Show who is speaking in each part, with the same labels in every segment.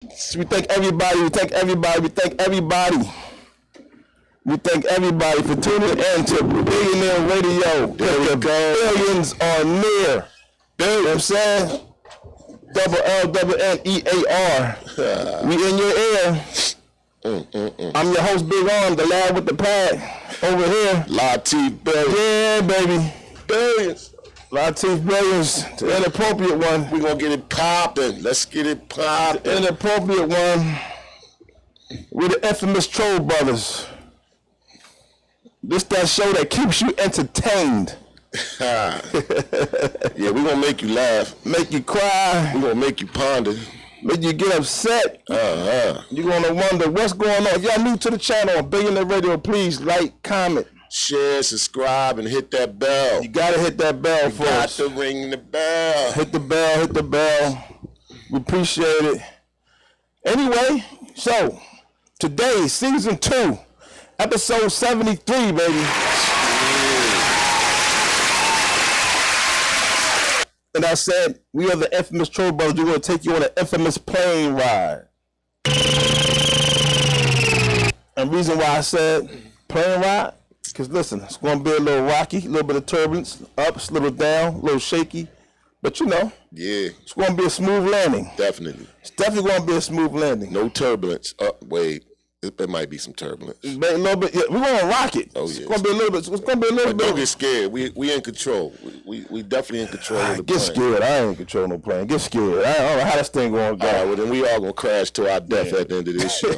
Speaker 1: We thank everybody. We thank everybody. We thank everybody. We thank everybody for tuning in to Billionear Radio.
Speaker 2: There we go.
Speaker 1: Billions are near. You know what I'm saying? LLNEAR. We in your ear. I'm your host, Big Arm, the lad with the pad over here.
Speaker 2: Lateef, baby.
Speaker 1: Yeah, baby.
Speaker 2: Billions.
Speaker 1: Lateef Billions. The inappropriate one.
Speaker 2: We're going to get it popping. Let's get it popping.
Speaker 1: The inappropriate one. We're the infamous Troll Brothers. This that show that keeps you entertained.
Speaker 2: Yeah, we're going to make you laugh.
Speaker 1: Make you cry.
Speaker 2: We're going to make you ponder.
Speaker 1: Make you get upset. You're going to wonder what's going on. If y'all new to the channel on Billionaire Radio, please like, comment,
Speaker 2: share, subscribe, and hit that bell.
Speaker 1: You got to hit that bell for us.
Speaker 2: You got to ring the bell.
Speaker 1: Hit the bell, hit the bell. We appreciate it. Anyway, so today, season 2, episode 73, baby. And I said, we are the infamous Troll Brothers. We're going to take you on an infamous plane ride. And the reason why I said plane ride, because listen, it's going to be a little rocky, a little bit of turbulence, ups, a little down, a little shaky. But you know,
Speaker 2: yeah,
Speaker 1: it's going to be a smooth landing.
Speaker 2: Definitely.
Speaker 1: It's definitely going to be a smooth landing.
Speaker 2: No turbulence. Wait. There might be some turbulence.
Speaker 1: A little bit, yeah, we're gonna rock it.
Speaker 2: Oh yeah,
Speaker 1: it's gonna be a little bit. It's gonna be a little bit.
Speaker 2: Don't get scared. We in control. We definitely in control of the
Speaker 1: plane. Get scared. I ain't in control of no plane. Get scared. I don't know how this thing gonna go.
Speaker 2: All right, well then we all gonna crash to our death at the end of this show.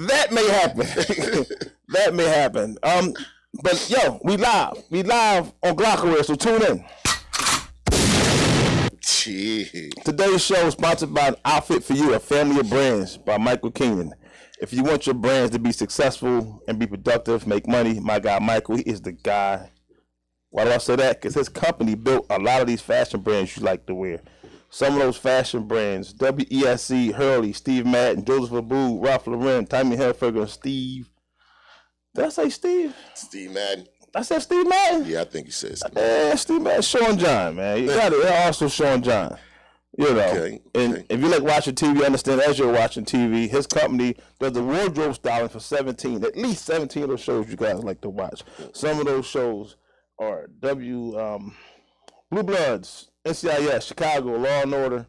Speaker 1: That may happen. That may happen. But yo, we live. We live on Glockaware, so tune in. Today's show is sponsored by An Outfit for You, a family of brands by Michael Keenan. If you want your brands to be successful and be productive, make money, my guy Michael, he is the guy. Why do I say that? Because his company built a lot of these fashion brands you like to wear. Some of those fashion brands, WESC, Hurley, Steve Madden, Joseph Abboud, Ralph Lauren, Tommy Hilfiger, and Steve. Did I say Steve?
Speaker 2: Steve Madden.
Speaker 1: I said Steve Madden?
Speaker 2: Yeah, I think you said Steve
Speaker 1: Madden. Yeah, Steve Madden. Sean John, man. You got it. Also Sean John. You know. Okay. And if you like watching TV, understand as you're watching TV, his company does the wardrobe styling for at least 17 of those shows you guys like to watch. Some of those shows are Blue Bloods, NCIS, Chicago, Law and Order,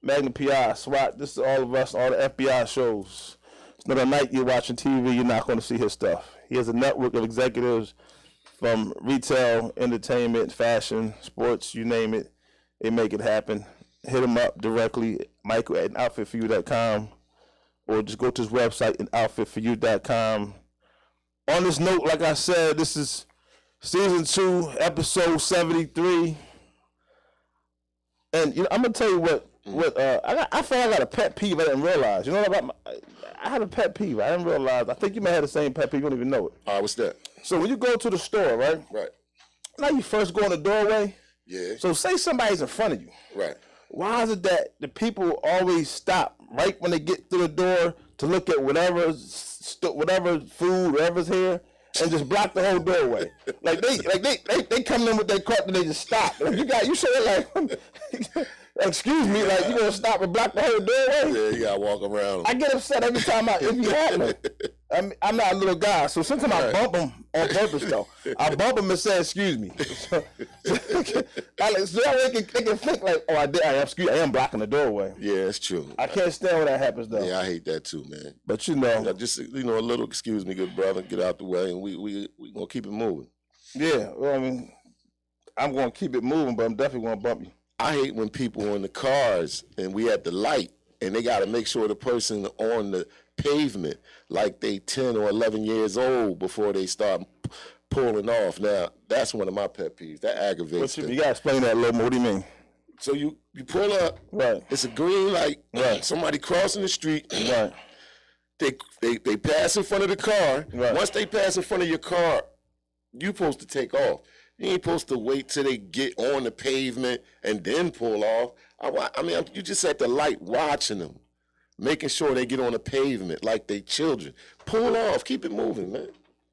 Speaker 1: Magnum PI, SWAT. This is all of us, all the FBI shows. It's not a night you're watching TV, you're not going to see his stuff. He has a network of executives from retail, entertainment, fashion, sports, you name it. They make it happen. Hit him up directly, Michael at anoutfitforyou.com, or just go to his website, anoutfitforyou.com. On this note, like I said, this is season 2, episode 73. And you know, I'm gonna tell you what I feel I got a pet peeve I didn't realize. You know what about I had a pet peeve. I didn't realize. I think you may have the same pet peeve. You don't even know it.
Speaker 2: All right, what's that?
Speaker 1: So when you go to the store, right?
Speaker 2: Right.
Speaker 1: Now you first go in the doorway.
Speaker 2: Yeah.
Speaker 1: So say somebody's in front of you.
Speaker 2: Right.
Speaker 1: Why is it that the people always stop right when they get through the door to look at whatever food, whatever's here, and just block the whole doorway? Like they come in with their cart and they just stop. Like you say it like. Excuse me, like you gonna stop and block the whole doorway?
Speaker 2: Yeah, you gotta walk around.
Speaker 1: I get upset every time if you happen. I'm not a little guy, so sometimes I bump them on purpose though. I bump them and say excuse me. So they can think like, oh, I am blocking the doorway.
Speaker 2: Yeah, it's true.
Speaker 1: I can't stand when that happens though.
Speaker 2: Yeah, I hate that too, man.
Speaker 1: But you know,
Speaker 2: just a little excuse me, good brother, get out the way, and we gonna keep it moving.
Speaker 1: Yeah, well, I mean, I'm gonna keep it moving, but I'm definitely gonna bump you.
Speaker 2: I hate when people are in the cars and we at the light and they got to make sure the person on the pavement like they 10 or 11 years old before they start pulling off. Now, that's one of my pet peeves. That aggravates me.
Speaker 1: You got to explain that a little more. What do you mean?
Speaker 2: So you pull up.
Speaker 1: Right.
Speaker 2: It's a green light.
Speaker 1: Right.
Speaker 2: Somebody crossing the street.
Speaker 1: Right.
Speaker 2: They pass in front of the car.
Speaker 1: Right.
Speaker 2: Once they pass in front of your car, you're supposed to take off. You ain't supposed to wait till they get on the pavement and then pull off. I mean, you just at the light watching them, making sure they get on the pavement like they children. Pull off. Keep it moving, man.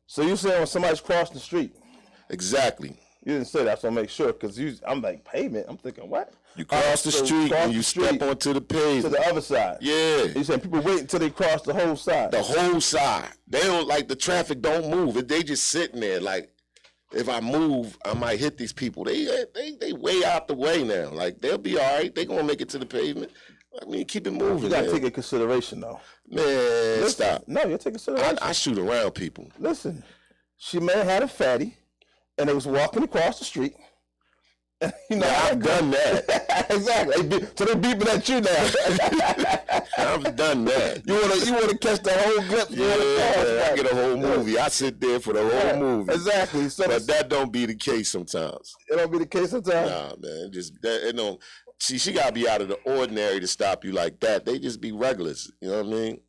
Speaker 1: So you saying when somebody's crossing the street?
Speaker 2: Exactly.
Speaker 1: You didn't say that, so I'll make sure, because I'm like, pavement? I'm thinking, what?
Speaker 2: You cross the street and you step onto the pavement.
Speaker 1: To the other side.
Speaker 2: Yeah.
Speaker 1: You saying people wait until they cross the whole side.
Speaker 2: The whole side. They don't, like, the traffic don't move. They just sitting there, like, if I move, I might hit these people. They way out the way now. Like, they'll be all right. They going to make it to the pavement. I mean, keep it moving.
Speaker 1: You got to take into consideration, though.
Speaker 2: Man, listen, stop.
Speaker 1: No, you take consideration.
Speaker 2: I shoot around people.
Speaker 1: Listen, she may have had a fatty, and they was walking across the street. You know,
Speaker 2: I've done that.
Speaker 1: Exactly. So they're beeping at you now.
Speaker 2: I've done that.
Speaker 1: You wanna catch the whole glimpse?
Speaker 2: Yeah, I get a whole movie. I sit there for the whole movie.
Speaker 1: Exactly. So
Speaker 2: but that don't be the case sometimes.
Speaker 1: It don't be the case sometimes.
Speaker 2: Nah, man. It don't. She gotta be out of the ordinary to stop you like that. They just be regulars. You know what I mean?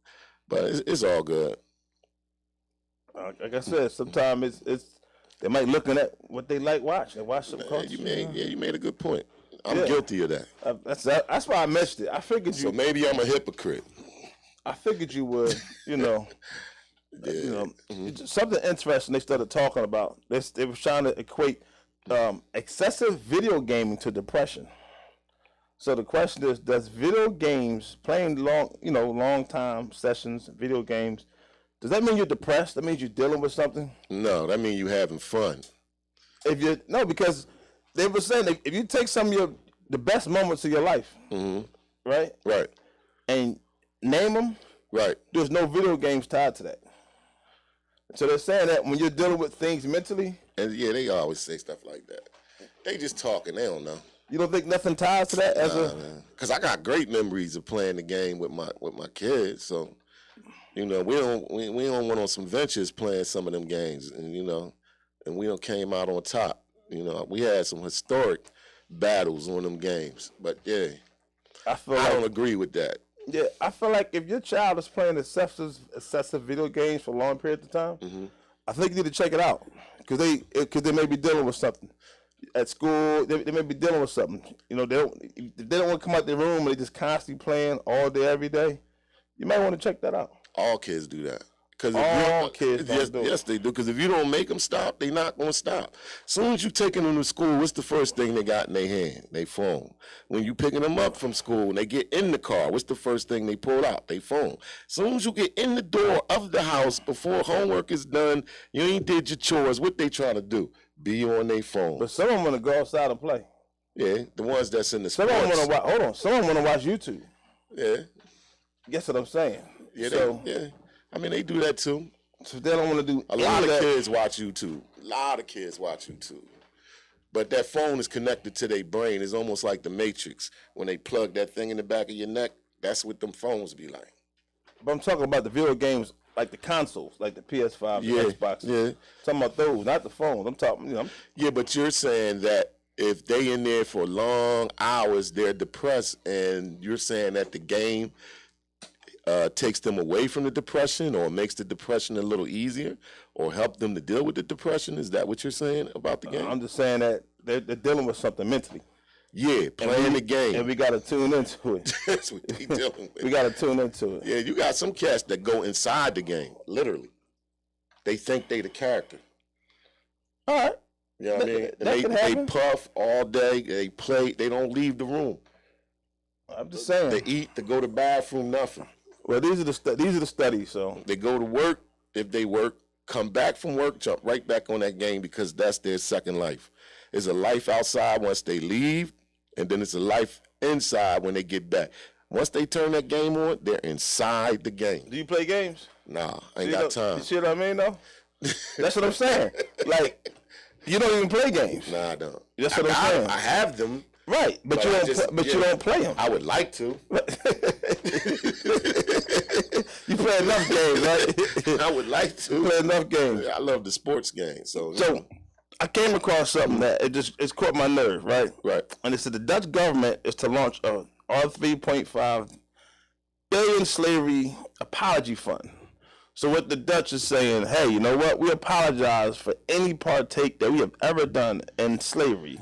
Speaker 2: But it's all good.
Speaker 1: Like I said, sometimes it's. They might looking at what they like watch. They watch some culture.
Speaker 2: You made a good point. I'm guilty of that.
Speaker 1: That's why I missed it. I figured you.
Speaker 2: So maybe I'm a hypocrite.
Speaker 1: I figured you would. You know. Something interesting they started talking about. They were trying to equate excessive video gaming to depression. So the question is, does video games, playing long time sessions, video games, does that mean you're depressed? That means you're dealing with something?
Speaker 2: No, that means you're having fun.
Speaker 1: Because they were saying that if you take some of the best moments of your life, right?
Speaker 2: Right.
Speaker 1: And name them,
Speaker 2: right.
Speaker 1: There's no video games tied to that. So they're saying that when you're dealing with things mentally.
Speaker 2: And yeah, they always say stuff like that. They just talking, they don't know.
Speaker 1: You don't think nothing ties to that?
Speaker 2: Because I got great memories of playing the game with my kids, so. You know, we don't went on some ventures playing some of them games, and and we came out on top. You know, we had some historic battles on them games, but yeah, I don't agree with that.
Speaker 1: Yeah, I feel like if your child is playing excessive video games for long periods of time, I think you need to check it out because they may be dealing with something at school. They may be dealing with something. You know, if they don't want to come out their room and they just constantly playing all day, every day. You might want to check that out.
Speaker 2: All kids do that.
Speaker 1: All kids do it.
Speaker 2: Yes, they do. Because if you don't make them stop, they're not going to stop. As soon as you taking them to school, what's the first thing they got in their hand? They phone. When you picking them up from school and they get in the car, what's the first thing they pull out? They phone. As soon as you get in the door of the house before homework is done, you ain't did your chores, what they trying to do? Be on their phone.
Speaker 1: But some of them want to go outside and play.
Speaker 2: Yeah, the ones that's in the sports.
Speaker 1: Some of them want to watch YouTube.
Speaker 2: Yeah.
Speaker 1: Guess what I'm saying?
Speaker 2: Yeah, I mean, they do that too.
Speaker 1: So they don't want to do
Speaker 2: a lot of kids watch YouTube. A lot of kids watch YouTube. But that phone is connected to their brain. It's almost like the Matrix. When they plug that thing in the back of your neck, that's what them phones be like.
Speaker 1: But I'm talking about the video games, like the consoles, like the PS5, the Xbox. Yeah. Talking about those, not the phones. I'm talking,
Speaker 2: Yeah, but you're saying that if they in there for long hours, they're depressed, and you're saying that the game takes them away from the depression or makes the depression a little easier or help them to deal with the depression? Is that what you're saying about the game?
Speaker 1: I'm just saying that they're dealing with something mentally.
Speaker 2: Yeah, playing the game.
Speaker 1: And we got to tune into it.
Speaker 2: That's what they dealing with.
Speaker 1: We got to tune into it.
Speaker 2: Yeah, you got some cats that go inside the game, literally. They think they the character.
Speaker 1: All right.
Speaker 2: You know what I mean? And they puff all day. They play. They don't leave the room.
Speaker 1: I'm just saying.
Speaker 2: They eat, they go to the bathroom, nothing.
Speaker 1: Well, these are the studies. So
Speaker 2: they go to work. If they work, come back from work, jump right back on that game because that's their second life. It's a life outside once they leave, and then it's a life inside when they get back. Once they turn that game on, they're inside the game.
Speaker 1: Do you play games?
Speaker 2: Nah, I ain't got time.
Speaker 1: You see what I mean, though? That's what I'm saying. Like, you don't even play games.
Speaker 2: Nah, I don't.
Speaker 1: That's what I'm saying.
Speaker 2: I have them.
Speaker 1: Right, but you don't play them.
Speaker 2: I would like to.
Speaker 1: You play enough games, right?
Speaker 2: I would like to.
Speaker 1: You play enough games.
Speaker 2: I love the sports game. So
Speaker 1: I came across something that it caught my nerve, right?
Speaker 2: Right.
Speaker 1: And it said the Dutch government is to launch a R$3.5 billion slavery apology fund. So what the Dutch is saying, hey, you know what? We apologize for any partake that we have ever done in slavery.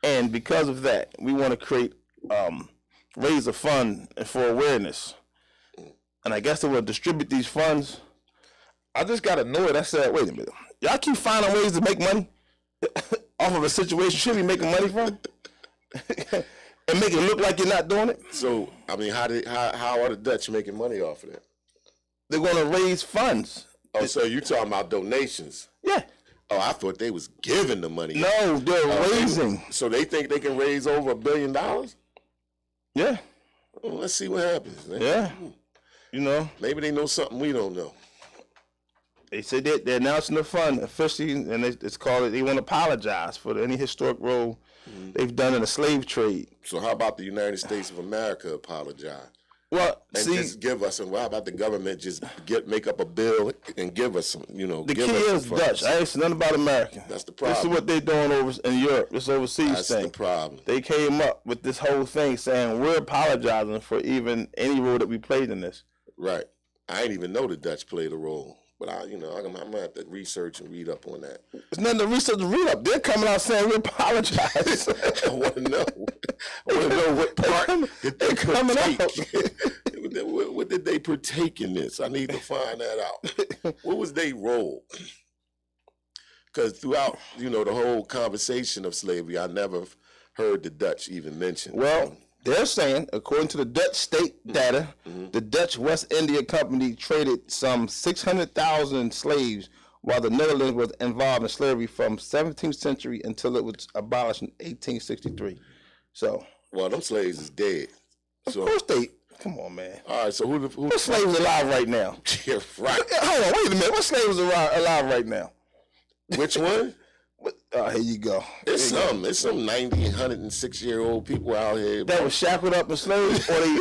Speaker 1: And because of that, we want to raise a fund for awareness. And I guess they will distribute these funds. I just got annoyed. I said, wait a minute. Y'all keep finding ways to make money? off of a situation you should be making money from, and make it look like you're not doing it.
Speaker 2: So, I mean, how are the Dutch making money off of that?
Speaker 1: They're going to raise funds.
Speaker 2: Oh, so you talking about donations?
Speaker 1: Yeah.
Speaker 2: Oh, I thought they was giving the money.
Speaker 1: No, they're raising.
Speaker 2: So they think they can raise over $1 billion?
Speaker 1: Yeah.
Speaker 2: Well, let's see what happens. Man.
Speaker 1: Yeah. You know.
Speaker 2: Maybe they know something we don't know.
Speaker 1: They said that they're announcing the fund officially, and it's called. They want to apologize for any historic role they've done in the slave trade.
Speaker 2: So how about the United States of America apologize?
Speaker 1: Well,
Speaker 2: and just give us some. How about the government just make up a bill and give us some? You know,
Speaker 1: the key is Dutch. I ain't saying nothing about America.
Speaker 2: That's the problem.
Speaker 1: This is what they're doing over in Europe. This overseas
Speaker 2: That's
Speaker 1: thing.
Speaker 2: That's the problem.
Speaker 1: They came up with this whole thing saying we're apologizing for even any role that we played in this.
Speaker 2: Right. I didn't even know the Dutch played a role. But I'm gonna have to research and read up on that.
Speaker 1: There's nothing to research and read up. They're coming out saying we apologize.
Speaker 2: I want to know. I want to know what part did they partake. What did they partake in this? I need to find that out. What was their role? Because throughout, the whole conversation of slavery, I never heard the Dutch even mentioned.
Speaker 1: Well, they're saying, according to the Dutch state data, the Dutch West India Company traded some 600,000 slaves while the Netherlands was involved in slavery from 17th century until it was abolished in 1863. So,
Speaker 2: well, them slaves is dead.
Speaker 1: Of course they. Come on, man.
Speaker 2: All right, so who
Speaker 1: what slaves alive right now?
Speaker 2: Yeah, right.
Speaker 1: Hold on, wait a minute. What slaves alive right now?
Speaker 2: Which one?
Speaker 1: Here you go.
Speaker 2: It's some 90, 106-year-old people out here
Speaker 1: that was shackled up in slavery,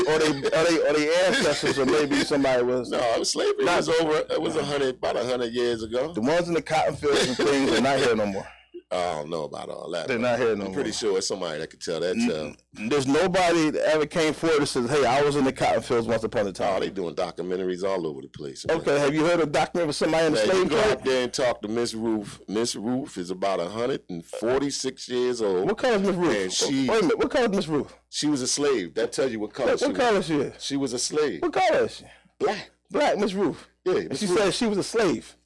Speaker 1: or they ancestors, or maybe somebody was.
Speaker 2: No, slavery was over. It was about 100 years ago.
Speaker 1: The ones in the cotton fields and things are not here no more.
Speaker 2: I don't know about all that.
Speaker 1: They're not here no more.
Speaker 2: I'm pretty sure it's somebody that could tell that.
Speaker 1: There's nobody that ever came forward that says, "Hey, I was in the cotton fields once upon a time."
Speaker 2: Oh, they doing documentaries all over the place. Man.
Speaker 1: Okay, have you heard of a documentary of somebody in the slave trade?
Speaker 2: Go out there and talk to Miss Ruth. Miss Ruth is about 146 years old.
Speaker 1: What color is Miss Ruth?
Speaker 2: And
Speaker 1: wait a minute, what color is Miss Ruth?
Speaker 2: She was a slave. That tells you what color she was.
Speaker 1: What color she is?
Speaker 2: She was a slave.
Speaker 1: What color is she?
Speaker 2: Black.
Speaker 1: Black, Miss Ruth.
Speaker 2: Yeah,
Speaker 1: and she said she was a slave.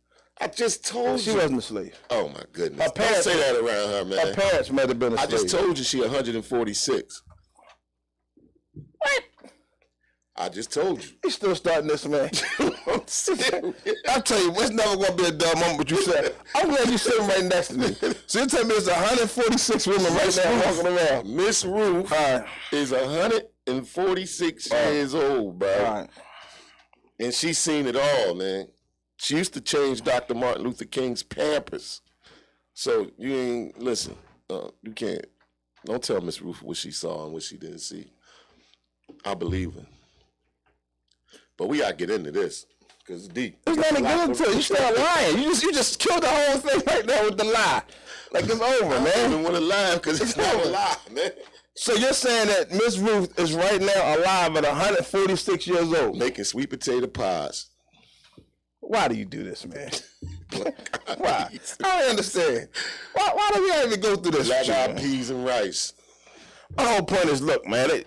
Speaker 2: I just told
Speaker 1: you.
Speaker 2: She
Speaker 1: wasn't a slave.
Speaker 2: Oh, my goodness. Don't say that around her, man.
Speaker 1: Her parents might have been a slave.
Speaker 2: I just told you she 146.
Speaker 1: What?
Speaker 2: I just told you.
Speaker 1: You still starting this, man. I'll tell you, it's never going to be a dumb moment, but you said, I'm glad you're sitting right next to me. So you tell me there's 146 women right now walking around.
Speaker 2: Miss Ruth is 146 years old, bro.
Speaker 1: Right.
Speaker 2: And she's seen it all, man. She used to change Dr. Martin Luther King's Pampers. So you ain't, listen, you can't, don't tell Miss Ruth what she saw and what she didn't see. I believe her. But we gotta get into this, because it's deep.
Speaker 1: There's nothing good to it. You start lying. You just killed the whole thing right there with the lie. Like it's over, man.
Speaker 2: I don't even want to lie, because it's not a lie, man.
Speaker 1: So you're saying that Miss Ruth is right now alive at 146 years old?
Speaker 2: Making sweet potato pies.
Speaker 1: Why do you do this, man? Why? I don't understand. Why do we even go through this?
Speaker 2: Black-eyed peas and rice.
Speaker 1: My whole point is, look, man,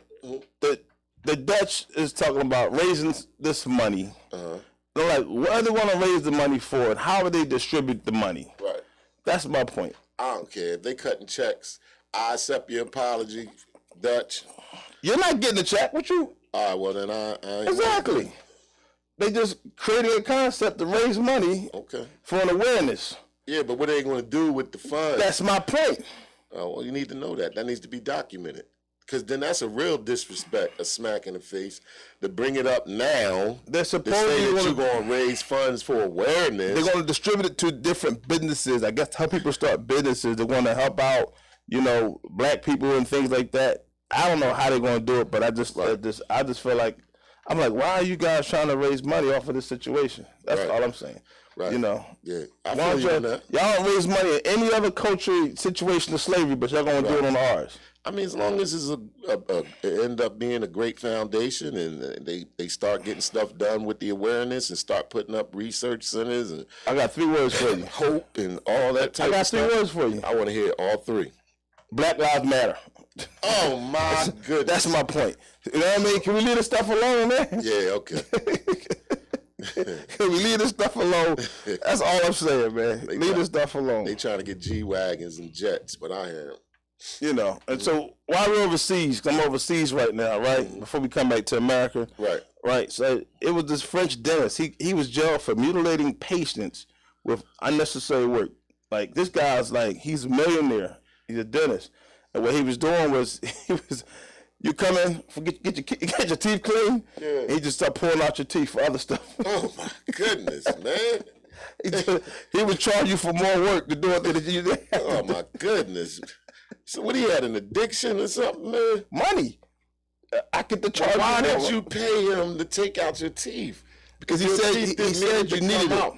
Speaker 1: the Dutch is talking about raising this money. They're like, what do they want to raise the money for, and how do they distribute the money?
Speaker 2: Right.
Speaker 1: That's my point.
Speaker 2: I don't care. If they cutting checks, I accept your apology, Dutch.
Speaker 1: You're not getting a check, what you?
Speaker 2: All right, well, then I ain't
Speaker 1: exactly. They just created a concept to raise money for an awareness.
Speaker 2: Yeah, but what are they going to do with the funds?
Speaker 1: That's my point.
Speaker 2: Oh, well, you need to know that. That needs to be documented. Because then that's a real disrespect, a smack in the face, to bring it up now.
Speaker 1: They're supposed
Speaker 2: to say that you're going to raise funds for awareness.
Speaker 1: They're going to distribute it to different businesses. I guess help people start businesses. They want to help out, black people and things like that. I don't know how they're going to do it, but I just feel like, I'm like, why are you guys trying to raise money off of this situation? That's all I'm saying.
Speaker 2: Right.
Speaker 1: Yeah.
Speaker 2: I feel you on that.
Speaker 1: Y'all don't raise money in any other culture situation of slavery, but y'all going to do it on ours.
Speaker 2: I mean, as long as it's it end up being a great foundation, and they start getting stuff done with the awareness and start putting up research centers, and
Speaker 1: I got 3 words for you.
Speaker 2: Hope and all that type of stuff.
Speaker 1: I got 3 words for you.
Speaker 2: I want to hear all 3.
Speaker 1: Black Lives Matter.
Speaker 2: Oh my goodness.
Speaker 1: That's my point. You know what I mean? Can we leave this stuff alone, man?
Speaker 2: Yeah, okay.
Speaker 1: Can we leave this stuff alone? That's all I'm saying, man. Leave this stuff alone.
Speaker 2: They trying to get G-Wagons and jets, but I am.
Speaker 1: You know, and so while we're overseas, 'cause I'm overseas right now, right? Before we come back to America. Right. So it was this French dentist. He was jailed for mutilating patients with unnecessary work. Like, this guy's like, he's a millionaire. He's a dentist. And what he was doing was, you come in, get your teeth clean, and he just start pulling out your teeth for other stuff.
Speaker 2: Oh, my goodness, man.
Speaker 1: He would charge you for more work to do it than you did.
Speaker 2: Oh, my goodness. So what, he had an addiction or something, man?
Speaker 1: Money. I get the charge.
Speaker 2: Why did you pay him to take out your teeth?
Speaker 1: Because he said you needed it.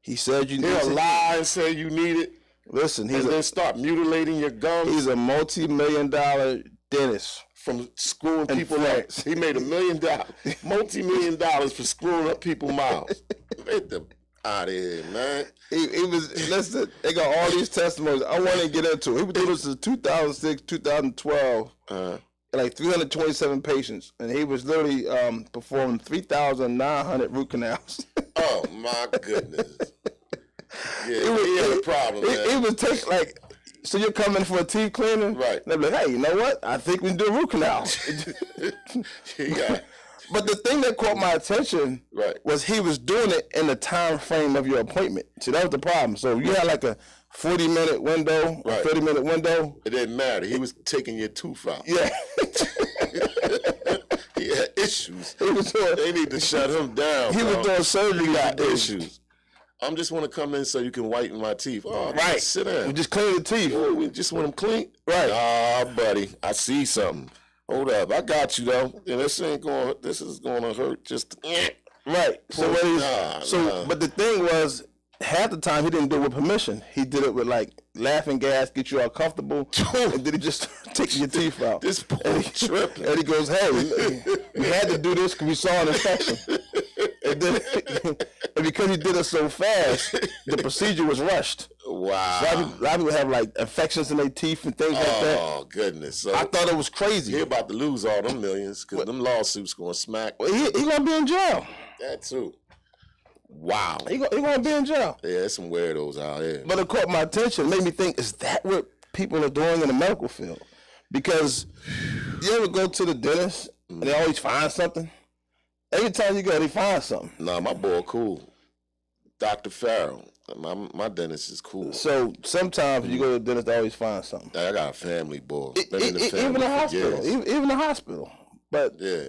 Speaker 1: He said you needed it.
Speaker 2: He'll lie and say you need it.
Speaker 1: Listen,
Speaker 2: then start mutilating your gums.
Speaker 1: He's a multi-million-dollar dentist
Speaker 2: from screwing people up. He made $1 million, multi-million for screwing up people's mouths. Get the out of here, man.
Speaker 1: He was, listen, they got all these testimonies. I want to get into it. He was doing this since 2006, 2012, like 327 patients, and he was literally performing 3,900 root canals.
Speaker 2: Oh, my goodness. Yeah, he had a problem, man.
Speaker 1: It would take, like, so you're coming for a teeth cleaning?
Speaker 2: Right.
Speaker 1: And they're like, hey, you know what? I think we can do a root canal. But the thing that caught my attention was he was doing it in the time frame of your appointment. See, that was the problem. So you had like a 40-minute window, a 30-minute window.
Speaker 2: It didn't matter. He was taking your tooth out.
Speaker 1: Yeah.
Speaker 2: He had issues. They need to shut him down.
Speaker 1: He was doing surgery.
Speaker 2: He got issues. I'm just want to come in so you can whiten my teeth. Oh,
Speaker 1: right.
Speaker 2: Sit down.
Speaker 1: We just clean the teeth.
Speaker 2: Oh, we just want them clean?
Speaker 1: Right.
Speaker 2: Ah, buddy, I see something. Hold up, I got you though. Yeah, this is going to hurt. Just
Speaker 1: right. But the thing was, half the time he didn't do it with permission. He did it with like laughing gas, get you all comfortable, and then he just taking your teeth out.
Speaker 2: This boy tripping.
Speaker 1: And he goes, "Hey, we had to do this because we saw an infection." And then, and because he did it so fast, the procedure was rushed.
Speaker 2: Wow.
Speaker 1: So a lot of people have like infections in their teeth and things like that.
Speaker 2: Oh, goodness. So
Speaker 1: I thought it was crazy.
Speaker 2: He about to lose all them millions because them lawsuits going to smack.
Speaker 1: Well, he going to be in jail.
Speaker 2: That too. Wow.
Speaker 1: He going to be in jail.
Speaker 2: Yeah, there's some weirdos out here.
Speaker 1: But it caught my attention. It made me think, is that what people are doing in the medical field? Because you ever go to the dentist and they always find something? Every time you go, they find something.
Speaker 2: Nah, my boy cool. Dr. Farrell. My dentist is cool.
Speaker 1: So sometimes you go to the dentist, they always find something.
Speaker 2: I got a family, boy.
Speaker 1: Even the hospital. Even the hospital. But
Speaker 2: yeah.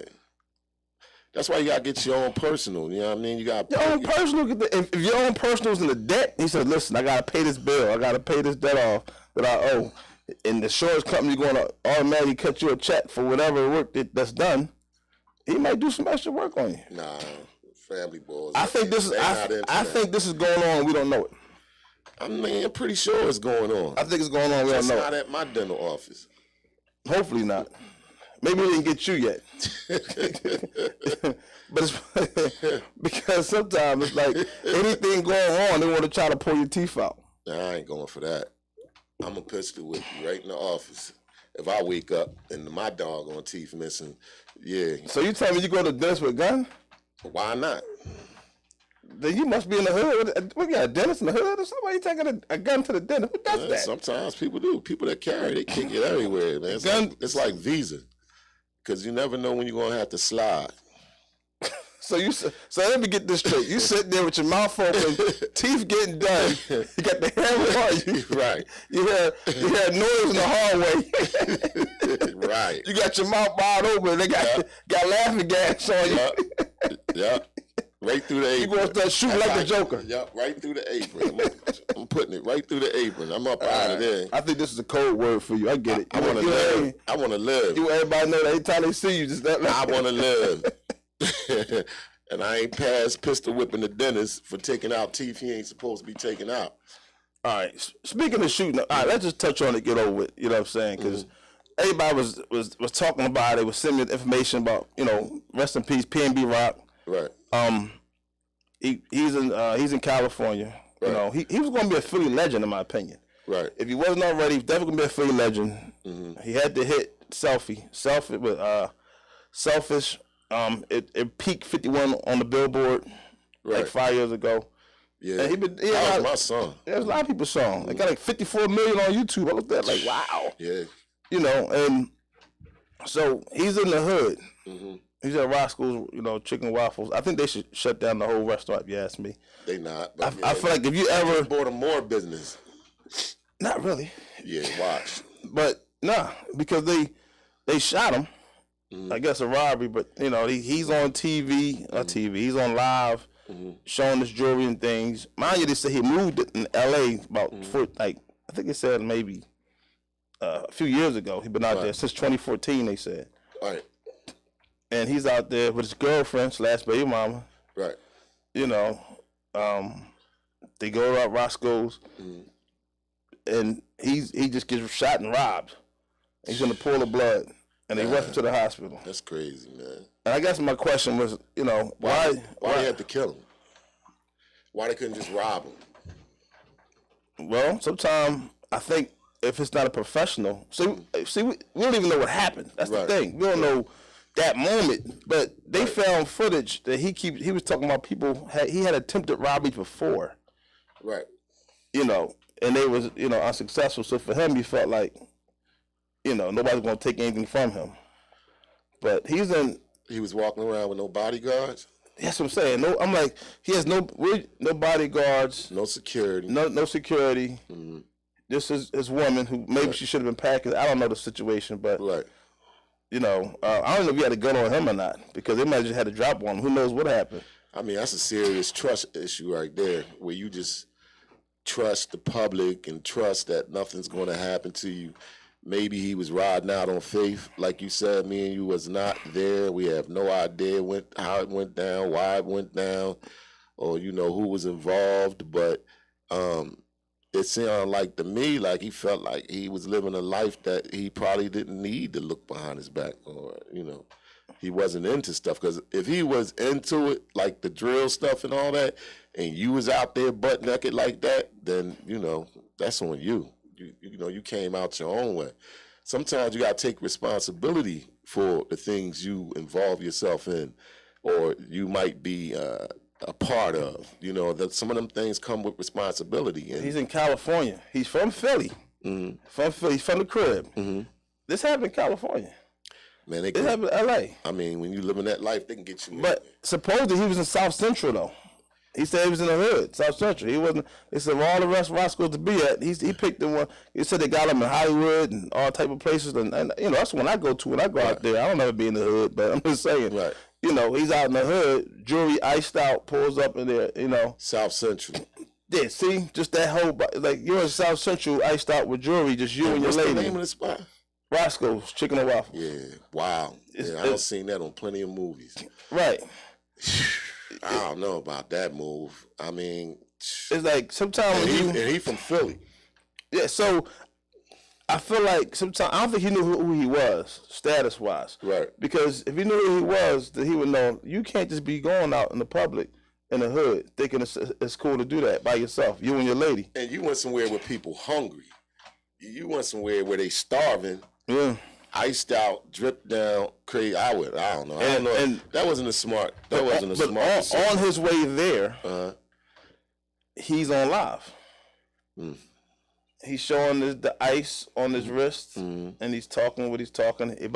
Speaker 2: That's why you got to get your own personal. You know what I mean? You got
Speaker 1: your own personal. If your own personal's in the debt, he said, listen, I got to pay this bill. I got to pay this debt off that I owe. And the insurance company going to automatically cut you a check for whatever work that's done. He might do some extra work on you.
Speaker 2: Nah, family boys.
Speaker 1: I think this is going on. We don't know it.
Speaker 2: I mean, I'm pretty sure it's going on.
Speaker 1: I think it's going on. We don't know.
Speaker 2: It's not at my dental office.
Speaker 1: Hopefully not. Maybe we didn't get you yet. But it's because sometimes it's like anything going on, they want to try to pull your teeth out.
Speaker 2: Nah, I ain't going for that. I'm a pistol with you right in the office. If I wake up and my doggone teeth missing, yeah.
Speaker 1: So you tell me you go to the dentist with a gun?
Speaker 2: Why not?
Speaker 1: Then you must be in the hood. We got a dentist in the hood or somebody taking a gun to the dentist. Who does that?
Speaker 2: Sometimes people do. People that carry, they kick it everywhere, man. It's like Visa. Because you never know when you're going to have to slide.
Speaker 1: So let me get this straight. You sit there with your mouth open, teeth getting done. You got the hammer on you.
Speaker 2: Right.
Speaker 1: You hear noise in the hallway.
Speaker 2: Right.
Speaker 1: You got your mouth wide open. They got laughing gas on you.
Speaker 2: Yep. Right through the apron.
Speaker 1: You going to start shooting like the Joker.
Speaker 2: Yep. Right through the apron. I'm putting it right through the apron. I'm up out of there.
Speaker 1: I think this is a code word for you. I get it.
Speaker 2: I want to live. I want to live.
Speaker 1: You everybody know that every time they see you, just that.
Speaker 2: I want to live. And I ain't past pistol whipping the dentist for taking out teeth he ain't supposed to be taking out.
Speaker 1: All right. Speaking of shooting, all right, let's just touch on it, get over it. You know what I'm saying? Because everybody was talking about it. They was sending me information about, rest in peace, PNB Rock.
Speaker 2: Right.
Speaker 1: He's in California. Right. He was going to be a Philly legend in my opinion.
Speaker 2: Right.
Speaker 1: If he wasn't already, he was definitely going to be a Philly legend. Mm-hmm. He had to hit Selfish It peaked 51 on the Billboard like 5 years ago.
Speaker 2: Yeah,
Speaker 1: and
Speaker 2: that was my song.
Speaker 1: There's a lot of people's song. It got like 54 million on YouTube. I looked at it like, wow.
Speaker 2: Yeah.
Speaker 1: You know, and so he's in the hood.
Speaker 2: Mm-hmm.
Speaker 1: He's at Roscoe's, chicken waffles. I think they should shut down the whole restaurant, if you ask me.
Speaker 2: They not.
Speaker 1: I feel like if you ever
Speaker 2: bought him more business.
Speaker 1: Not really.
Speaker 2: Yeah, watch.
Speaker 1: But nah, because they shot him. Mm-hmm. I guess a robbery, but he's on TV, he's on live, showing his jewelry and things. Mind you, they say he moved in L.A. about I think it said maybe a few years ago. He's been out there since 2014. They said.
Speaker 2: Right.
Speaker 1: And he's out there with his girlfriend / baby mama.
Speaker 2: Right.
Speaker 1: They go out Roscoe's, and he just gets shot and robbed. He's in a pool of blood. And they rushed him to the hospital.
Speaker 2: That's crazy, man.
Speaker 1: And I guess my question was,
Speaker 2: why they had to kill him? Why they couldn't just rob him?
Speaker 1: Well, sometimes I think if it's not a professional, we don't even know what happened. That's the thing. We don't know that moment. But they found footage that he was talking about people. He had attempted robbery before.
Speaker 2: Right.
Speaker 1: And they was unsuccessful. So for him, he felt like. Nobody's going to take anything from him. But he
Speaker 2: was walking around with no bodyguards?
Speaker 1: That's what I'm saying. No, I'm like, he has no bodyguards.
Speaker 2: No security.
Speaker 1: No security. Mm-hmm. This is his woman who maybe she should have been packing. I don't know the situation, but, I don't know if he had a gun on him or not, because they might have just had a drop on him. Who knows what happened? I
Speaker 2: mean, that's a serious trust issue right there, where you just trust the public and trust that nothing's going to happen to you. Maybe he was riding out on faith, like you said. Me and you was not there. We have no idea how it went down, why it went down, or who was involved. But it sounded like to me like he felt like he was living a life that he probably didn't need to look behind his back, or he wasn't into stuff. Because if he was into it, like the drill stuff and all that, and you was out there butt naked like that, then that's on you. You came out your own way. Sometimes you got to take responsibility for the things you involve yourself in, or you might be a part of. That some of them things come with responsibility. And
Speaker 1: he's in California. He's from Philly. Mm-hmm. From Philly. He's from the crib. Mm-hmm. This happened in California.
Speaker 2: Man,
Speaker 1: this happened in L.A.
Speaker 2: I mean, when you live in that life, they can get you.
Speaker 1: But supposedly he was in South Central though. He said he was in the hood, South Central. He wasn't. They said all the rest of Roscoe's to be at. He picked the one. He said they got him in Hollywood and all type of places. And that's the one I go to when I go out there. I don't ever be in the hood, but I'm just saying.
Speaker 2: Right.
Speaker 1: He's out in the hood, jewelry iced out, pulls up in there.
Speaker 2: South Central.
Speaker 1: Yeah. See, just that whole you're in South Central, iced out with jewelry, just you and your lady.
Speaker 2: What's the name of the spot?
Speaker 1: Roscoe's Chicken and Waffles.
Speaker 2: Yeah. Wow. I've seen that on plenty of movies.
Speaker 1: Right.
Speaker 2: I don't know about that move. I mean,
Speaker 1: it's like sometimes
Speaker 2: he from Philly.
Speaker 1: Yeah, so I feel like sometimes I don't think he knew who he was, status wise.
Speaker 2: Right.
Speaker 1: Because if he knew who he was, then he would know you can't just be going out in the public in the hood thinking it's cool to do that by yourself, you and your lady.
Speaker 2: And you went somewhere where people hungry. You went somewhere where they starving.
Speaker 1: Yeah.
Speaker 2: Iced out, dripped down, crazy. I don't know. And that wasn't a smart.
Speaker 1: On his way there, he's on live. Mm. He's showing the ice on his wrist, and he's talking what he's talking. He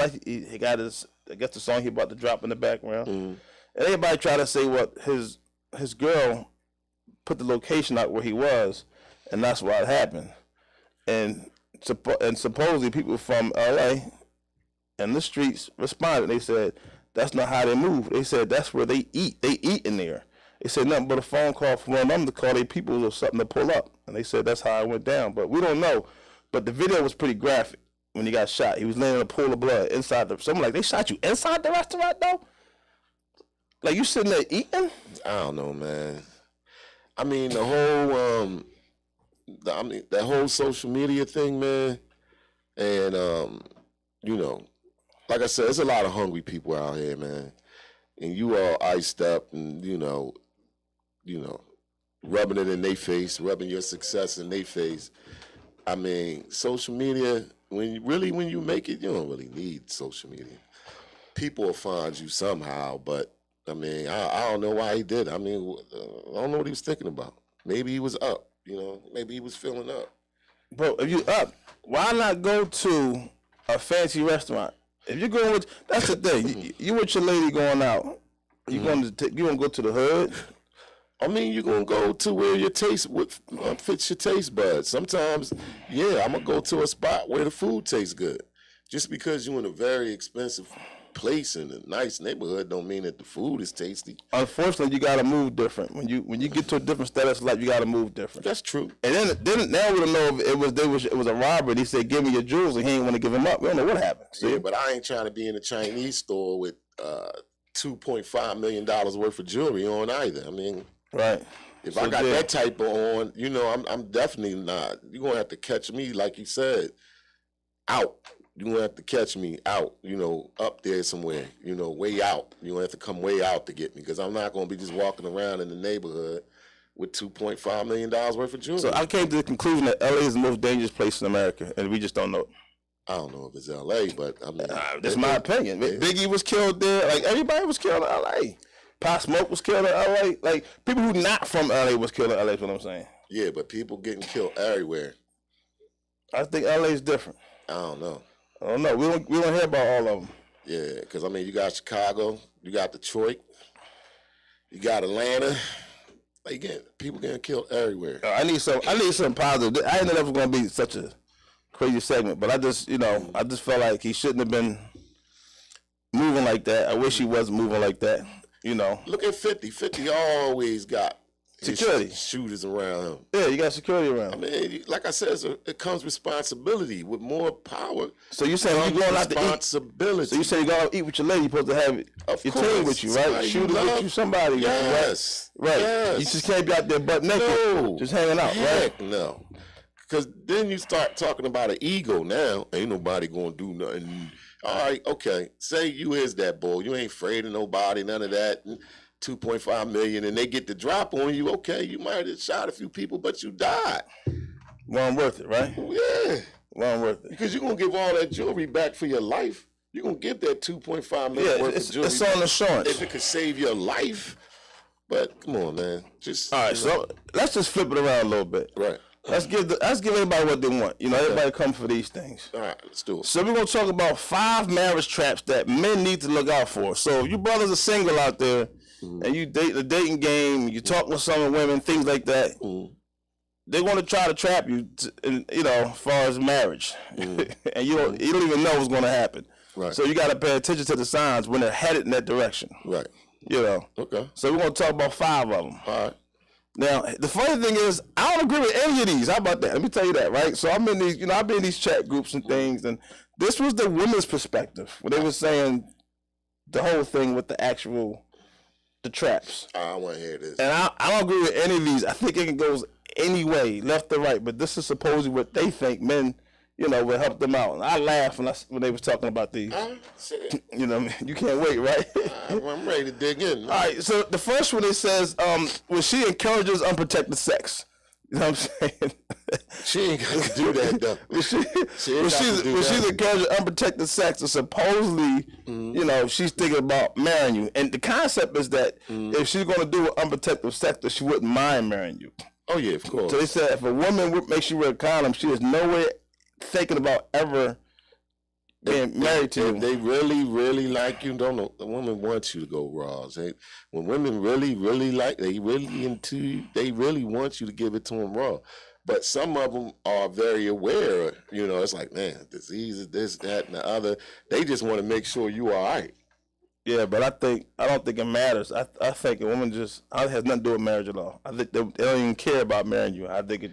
Speaker 1: got I guess the song he about to drop in the background, and everybody try to say what his girl put the location out where he was, and that's why it happened. And supposedly people from L.A. and the streets responded. They said, that's not how they move. They said, that's where they eat. They eat in there. They said nothing but a phone call from one of them to call their people or something to pull up. And they said that's how it went down. But we don't know. But the video was pretty graphic when he got shot. He was laying in a pool of blood inside someone like, they shot you inside the restaurant though? Like you sitting there eating?
Speaker 2: I don't know, man. I mean, the whole that whole social media thing, man, and like I said, there's a lot of hungry people out here, man. And you all iced up and, rubbing it in their face, rubbing your success in their face. I mean, social media, when you make it, you don't really need social media. people will find you somehow, but I mean, I don't know why he did it. I mean, I don't know what he was thinking about. Maybe he was up, maybe he was feeling up.
Speaker 1: Bro, if you up, why not go to a fancy restaurant? If you're going with, that's the thing. You with your lady going out. You going to go to the hood?
Speaker 2: I mean, you're going to go to where your taste fits your taste buds. Sometimes, yeah, I'm going to go to a spot where the food tastes good. Just because you're in a very expensive place in a nice neighborhood don't mean that the food is tasty.
Speaker 1: Unfortunately, you got to move different. When you get to a different status of life, you got to move different.
Speaker 2: That's true.
Speaker 1: And then now we don't know if it was a robber. He said, "Give me your jewels," and he ain't want to give them up. We don't know what happened.
Speaker 2: Yeah, but I ain't trying to be in a Chinese store with $2.5 million worth of jewelry on either. I mean,
Speaker 1: right.
Speaker 2: If I got that type of on, I'm definitely not. You're gonna have to catch me, like you said, out. You're gonna have to catch me out, up there somewhere, way out. You're gonna have to come way out to get me, because I'm not gonna be just walking around in the neighborhood with $2.5 million worth of jewelry.
Speaker 1: So I came to the conclusion that LA is the most dangerous place in America, and we just don't know it.
Speaker 2: I don't know if it's LA, but I mean,
Speaker 1: that's my opinion. Yeah. Biggie was killed there. Like, everybody was killed in LA. Pop Smoke was killed in LA. Like, people who not from LA was killed in LA, is what I'm saying.
Speaker 2: Yeah, but people getting killed everywhere.
Speaker 1: I think LA is different.
Speaker 2: I don't know.
Speaker 1: I don't know. We don't hear about all of them.
Speaker 2: Yeah, because, I mean, you got Chicago, you got Detroit, you got Atlanta. Like, people getting killed everywhere.
Speaker 1: I need something positive. I didn't know that was going to be such a crazy segment, but I just felt like he shouldn't have been moving like that. I wish he wasn't moving like that.
Speaker 2: Look at 50. 50 always got
Speaker 1: security
Speaker 2: shooters around him.
Speaker 1: Yeah, you got security around.
Speaker 2: I mean, like I said, it comes responsibility with more power.
Speaker 1: So you saying you going out to eat?
Speaker 2: Responsibility. So
Speaker 1: you saying you go out to eat with your lady? You're supposed to have your team with you, right? Shooter with you, somebody.
Speaker 2: Yes.
Speaker 1: Right.
Speaker 2: Yes.
Speaker 1: You just can't be out there butt naked, just hanging out, right?
Speaker 2: No. Because then you start talking about an ego now. Ain't nobody going to do nothing. All right, okay. Say you is that bull. You ain't afraid of nobody, none of that. 2.5 million, and they get the drop on you. Okay, you might have shot a few people, but you died.
Speaker 1: Well, worth it, right?
Speaker 2: Yeah.
Speaker 1: Well, worth it.
Speaker 2: Because you're going to give all that jewelry back for your life. You're going to give that 2.5 million worth of jewelry.
Speaker 1: It's on insurance.
Speaker 2: If it could save your life. But come on, man.
Speaker 1: All right, so let's just flip it around a little bit.
Speaker 2: Right.
Speaker 1: Let's give everybody what they want. Everybody come for these things.
Speaker 2: All right, let's do it.
Speaker 1: So we're going to talk about 5 marriage traps that men need to look out for. So if you brothers are single out there, and you date the dating game, you talk with some women, things like that, they want to try to trap you, as far as marriage. And you don't even know what's going to happen.
Speaker 2: Right.
Speaker 1: So you got to pay attention to the signs when they're headed in that direction.
Speaker 2: Right.
Speaker 1: Okay. So we're going to talk about 5 of them.
Speaker 2: All right.
Speaker 1: Now, the funny thing is, I don't agree with any of these. How about that? Let me tell you that, right? So I'm in these, I've been in these chat groups and things, and this was the women's perspective, where they were saying the whole thing with the traps.
Speaker 2: I want to hear this.
Speaker 1: And I don't agree with any of these. I think it goes any way, left or right, but this is supposedly what they think men, will help them out. And I laughed when they was talking about these. You can't wait, right?
Speaker 2: I'm ready to dig in.
Speaker 1: All right, so the first one, it says, when she encourages unprotected sex. You know what I'm saying?
Speaker 2: She ain't got to do that, though.
Speaker 1: When she's encouraging unprotected sex, and supposedly, she's thinking about marrying you. And the concept is that if she's going to do unprotected sex, that she wouldn't mind marrying you.
Speaker 2: Oh, yeah, of course.
Speaker 1: So they said if a woman makes you wear a condom, she is nowhere thinking about ever being married to you.
Speaker 2: If they really, really like you, don't know. The woman wants you to go raw. When women really, really like, they really into you, they really want you to give it to them raw. But some of them are very aware. It's like, man, disease, this, that, and the other. They just want to make sure you all right.
Speaker 1: Yeah, but I don't think it matters. I think a woman it has nothing to do with marriage at all. I think they don't even care about marrying you. I think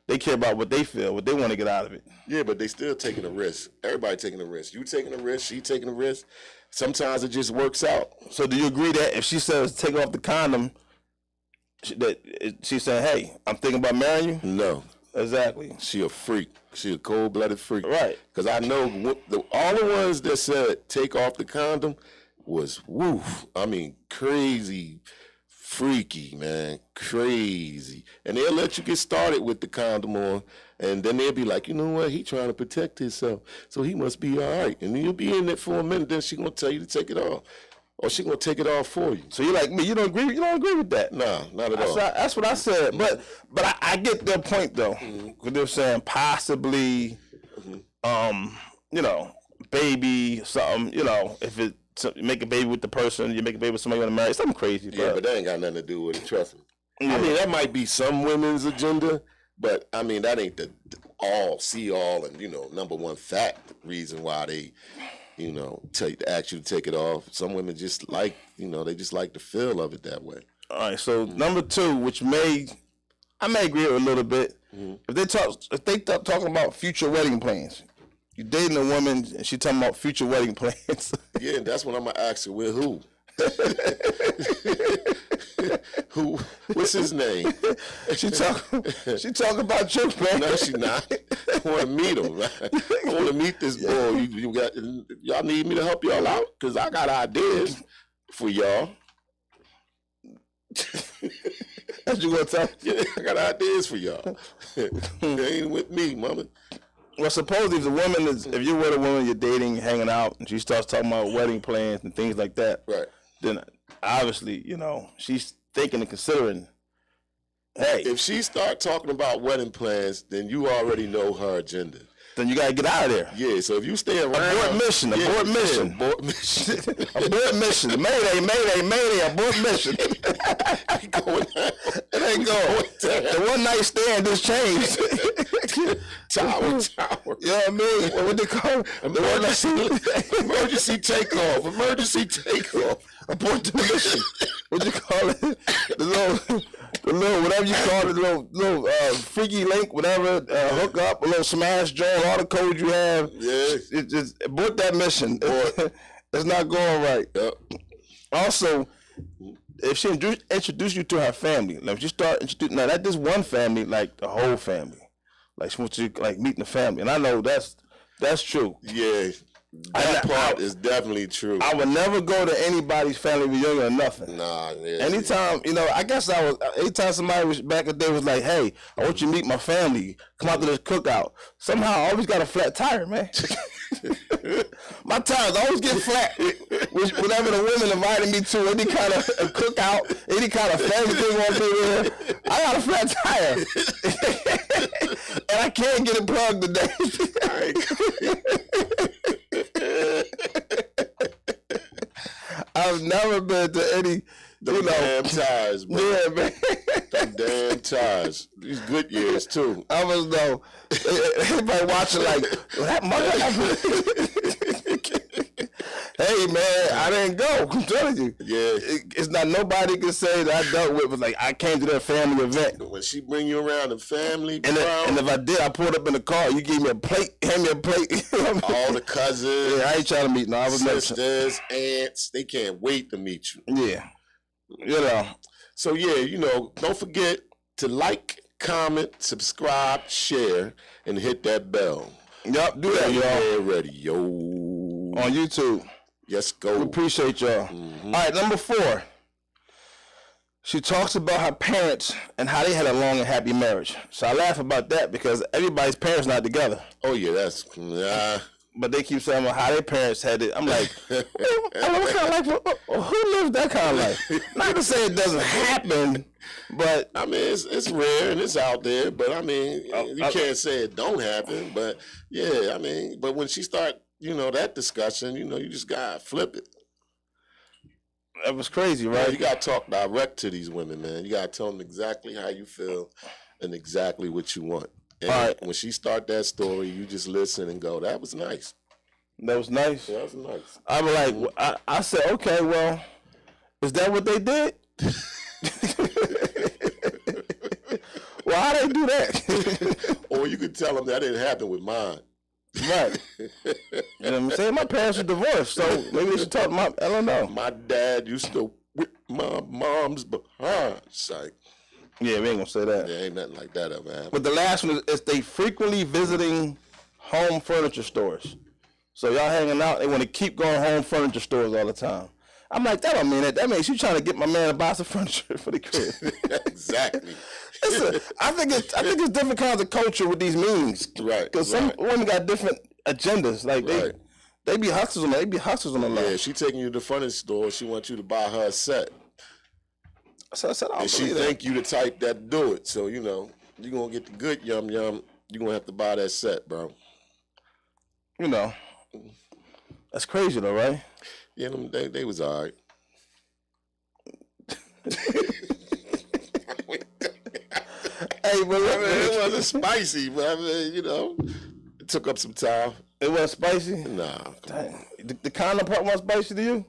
Speaker 1: they care about what they feel, what they want to get out of it.
Speaker 2: Yeah, but they still taking a risk. Everybody taking a risk. You taking a risk, she taking a risk. Sometimes it just works out.
Speaker 1: So do you agree that if she says take off the condom, she's saying, hey, I'm thinking about marrying you?
Speaker 2: No.
Speaker 1: Exactly.
Speaker 2: She a freak. She a cold-blooded freak.
Speaker 1: Right.
Speaker 2: Because I know all the ones that said take off the condom was crazy freaky, man, crazy. And they'll let you get started with the condom on, and then they'll be like, you know what, he trying to protect himself, so he must be all right. And then you'll be in it for a minute, then she gonna tell you to take it off. Or she gonna take it off for you.
Speaker 1: So you like me? You don't agree? You don't agree with that?
Speaker 2: No, not at all.
Speaker 1: That's what I said. But I get their point though. Because they're saying possibly, you know, baby something. You know, if it make a baby with the person, you make a baby with somebody you want to marry, something crazy.
Speaker 2: Yeah, but that ain't got nothing to do with it. Trust me. Yeah. I mean, that might be some women's agenda, but I mean that ain't the all, and you know, number one fact reason why they. You know, ask you to take it off. Some women just like, you know, they just like the feel of it that way.
Speaker 1: All right, so number two, which I may agree with a little bit. If they talking about future wedding plans, you dating a woman and she talking about future wedding plans.
Speaker 2: Yeah, that's when I'm gonna ask her with who. Who? What's his name?
Speaker 1: She talking about you, man.
Speaker 2: No, she not. I want to meet him. Man. I want to meet this boy. Y'all need me to help y'all out because I got ideas for y'all.
Speaker 1: That's you gonna tell?
Speaker 2: Yeah, I got ideas for y'all. They ain't with me, mama.
Speaker 1: Well, suppose if if you're with a woman you're dating, hanging out, and she starts talking about wedding plans and things like that,
Speaker 2: right?
Speaker 1: Then obviously, you know, she's thinking and considering. Hey,
Speaker 2: if she start talking about wedding plans, then you already know her agenda.
Speaker 1: Then you gotta get out of there.
Speaker 2: Yeah, so if you stay around,
Speaker 1: abort mission. Abort mission. Abort mission. Mayday, abort mission.
Speaker 2: It
Speaker 1: ain't going. The one night stand just changed.
Speaker 2: Tower.
Speaker 1: You know what I mean? What they call it?
Speaker 2: Emergency takeoff. Abort the mission.
Speaker 1: What you call it? The little whatever you call it, little freaky link, whatever, hook up, a little smash joint, all the codes you have.
Speaker 2: Yeah.
Speaker 1: It just abort that mission. It's not going right.
Speaker 2: Yep.
Speaker 1: Also, if she introduce you to her family, like if you start introducing, now that this one family, like the whole family, like she wants you like meeting the family, and I know that's true.
Speaker 2: Yeah. That part is definitely true.
Speaker 1: I would never go to anybody's family reunion or nothing.
Speaker 2: Nah. Yeah,
Speaker 1: anytime, you know, I guess anytime somebody was back in the day was like, hey, I want you to meet my family, come out to this cookout. Somehow I always got a flat tire, man. My tires always get flat. Whenever the women invited me to any kind of a cookout, any kind of family thing on there, I got a flat tire. And I can't get it plugged today. I've never been to any,
Speaker 2: damn tires, bro.
Speaker 1: Yeah, man.
Speaker 2: Them damn tires. These good years, too.
Speaker 1: I was, though, everybody watching like, that mother. Hey, man, I didn't go. I'm telling you.
Speaker 2: Yeah.
Speaker 1: It's not nobody can say that I dealt with, but like, I came to that family event.
Speaker 2: When she bring you around the family,
Speaker 1: and if I did, I pulled up in the car, you gave me a plate, hand me a plate.
Speaker 2: All the cousins.
Speaker 1: Yeah, I ain't trying to meet no. I was
Speaker 2: sisters, aunts, they can't wait to meet you.
Speaker 1: Yeah. You know.
Speaker 2: So, yeah, you know, don't forget to like, comment, subscribe, share, and hit that bell.
Speaker 1: Yup, do that, y'all.
Speaker 2: Billionnear Radio.
Speaker 1: On YouTube.
Speaker 2: Yes, go.
Speaker 1: We appreciate y'all. All right, number 4. She talks about her parents and how they had a long and happy marriage. So I laugh about that because everybody's parents not together.
Speaker 2: Oh, yeah,
Speaker 1: but they keep saying how their parents had it. I'm like, what kind of life? Who lives that kind of life? Not to say it doesn't happen, but
Speaker 2: I mean, it's rare and it's out there. But I mean, you can't say it don't happen. But yeah, I mean, but when she start, you know, that discussion, you know, you just gotta flip it.
Speaker 1: That was crazy, right?
Speaker 2: Man, you gotta talk direct to these women, man. You gotta tell them exactly how you feel and exactly what you want. And when she start that story, you just listen and go, that was nice.
Speaker 1: That was nice?
Speaker 2: Yeah, that was nice.
Speaker 1: I was like, I said, okay, well, is that what they did? Well, how they do that?
Speaker 2: Or you could tell them that didn't happen with mine.
Speaker 1: Right. You know what I'm saying? My parents are divorced, so maybe they should talk to I don't know.
Speaker 2: My dad used to whip my mom's behind. It's like,
Speaker 1: yeah, we ain't gonna say that.
Speaker 2: Yeah, ain't nothing like that ever happened.
Speaker 1: But the last one is they frequently visiting home furniture stores. So y'all hanging out, they want to keep going home furniture stores all the time. I'm like, that don't mean that. That means you trying to get my man to buy some furniture for the crib.
Speaker 2: Exactly.
Speaker 1: I think it's different kinds of culture with these memes.
Speaker 2: Right.
Speaker 1: Because some women got different agendas. Like they be hustlers on the line.
Speaker 2: Yeah, she taking you to the furniture store. She wants you to buy her a set.
Speaker 1: So I said,
Speaker 2: and she think you the type that do it. So, you know, you're going to get the good yum. You're going to have to buy that set, bro.
Speaker 1: You know. That's crazy, though, right?
Speaker 2: Yeah, they was all right.
Speaker 1: Hey, but
Speaker 2: it wasn't spicy, but I mean, you know, it took up some time.
Speaker 1: It wasn't spicy?
Speaker 2: Nah.
Speaker 1: The condom part wasn't spicy to you?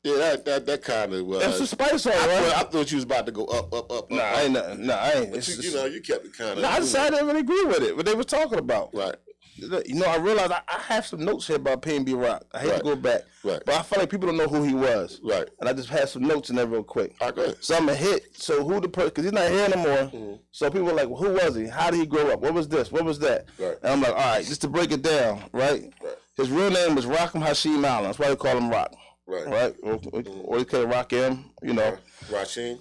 Speaker 2: Yeah, that kind of was.
Speaker 1: That's the spice on it, right?
Speaker 2: I thought you was about to go up.
Speaker 1: Nah, I ain't.
Speaker 2: But you kept it kind of.
Speaker 1: Nah, I decided I didn't really agree with it, what they was talking about.
Speaker 2: Right.
Speaker 1: You know, I realized I have some notes here about P&B Rock. I hate to go back.
Speaker 2: Right.
Speaker 1: But I feel like people don't know who he was.
Speaker 2: Right.
Speaker 1: And I just had some notes in there real quick.
Speaker 2: All right, go ahead.
Speaker 1: So I'm a hit. So who the person, because he's not here no more. Mm-hmm. So people are like, well, who was he? How did he grow up? What was this? What was that?
Speaker 2: Right.
Speaker 1: And I'm like, all right, just to break it down, right? His real name was Rockham Hashim Allen. That's why they call him Rock. Right. Or they call him Rakim, you know. Rakim.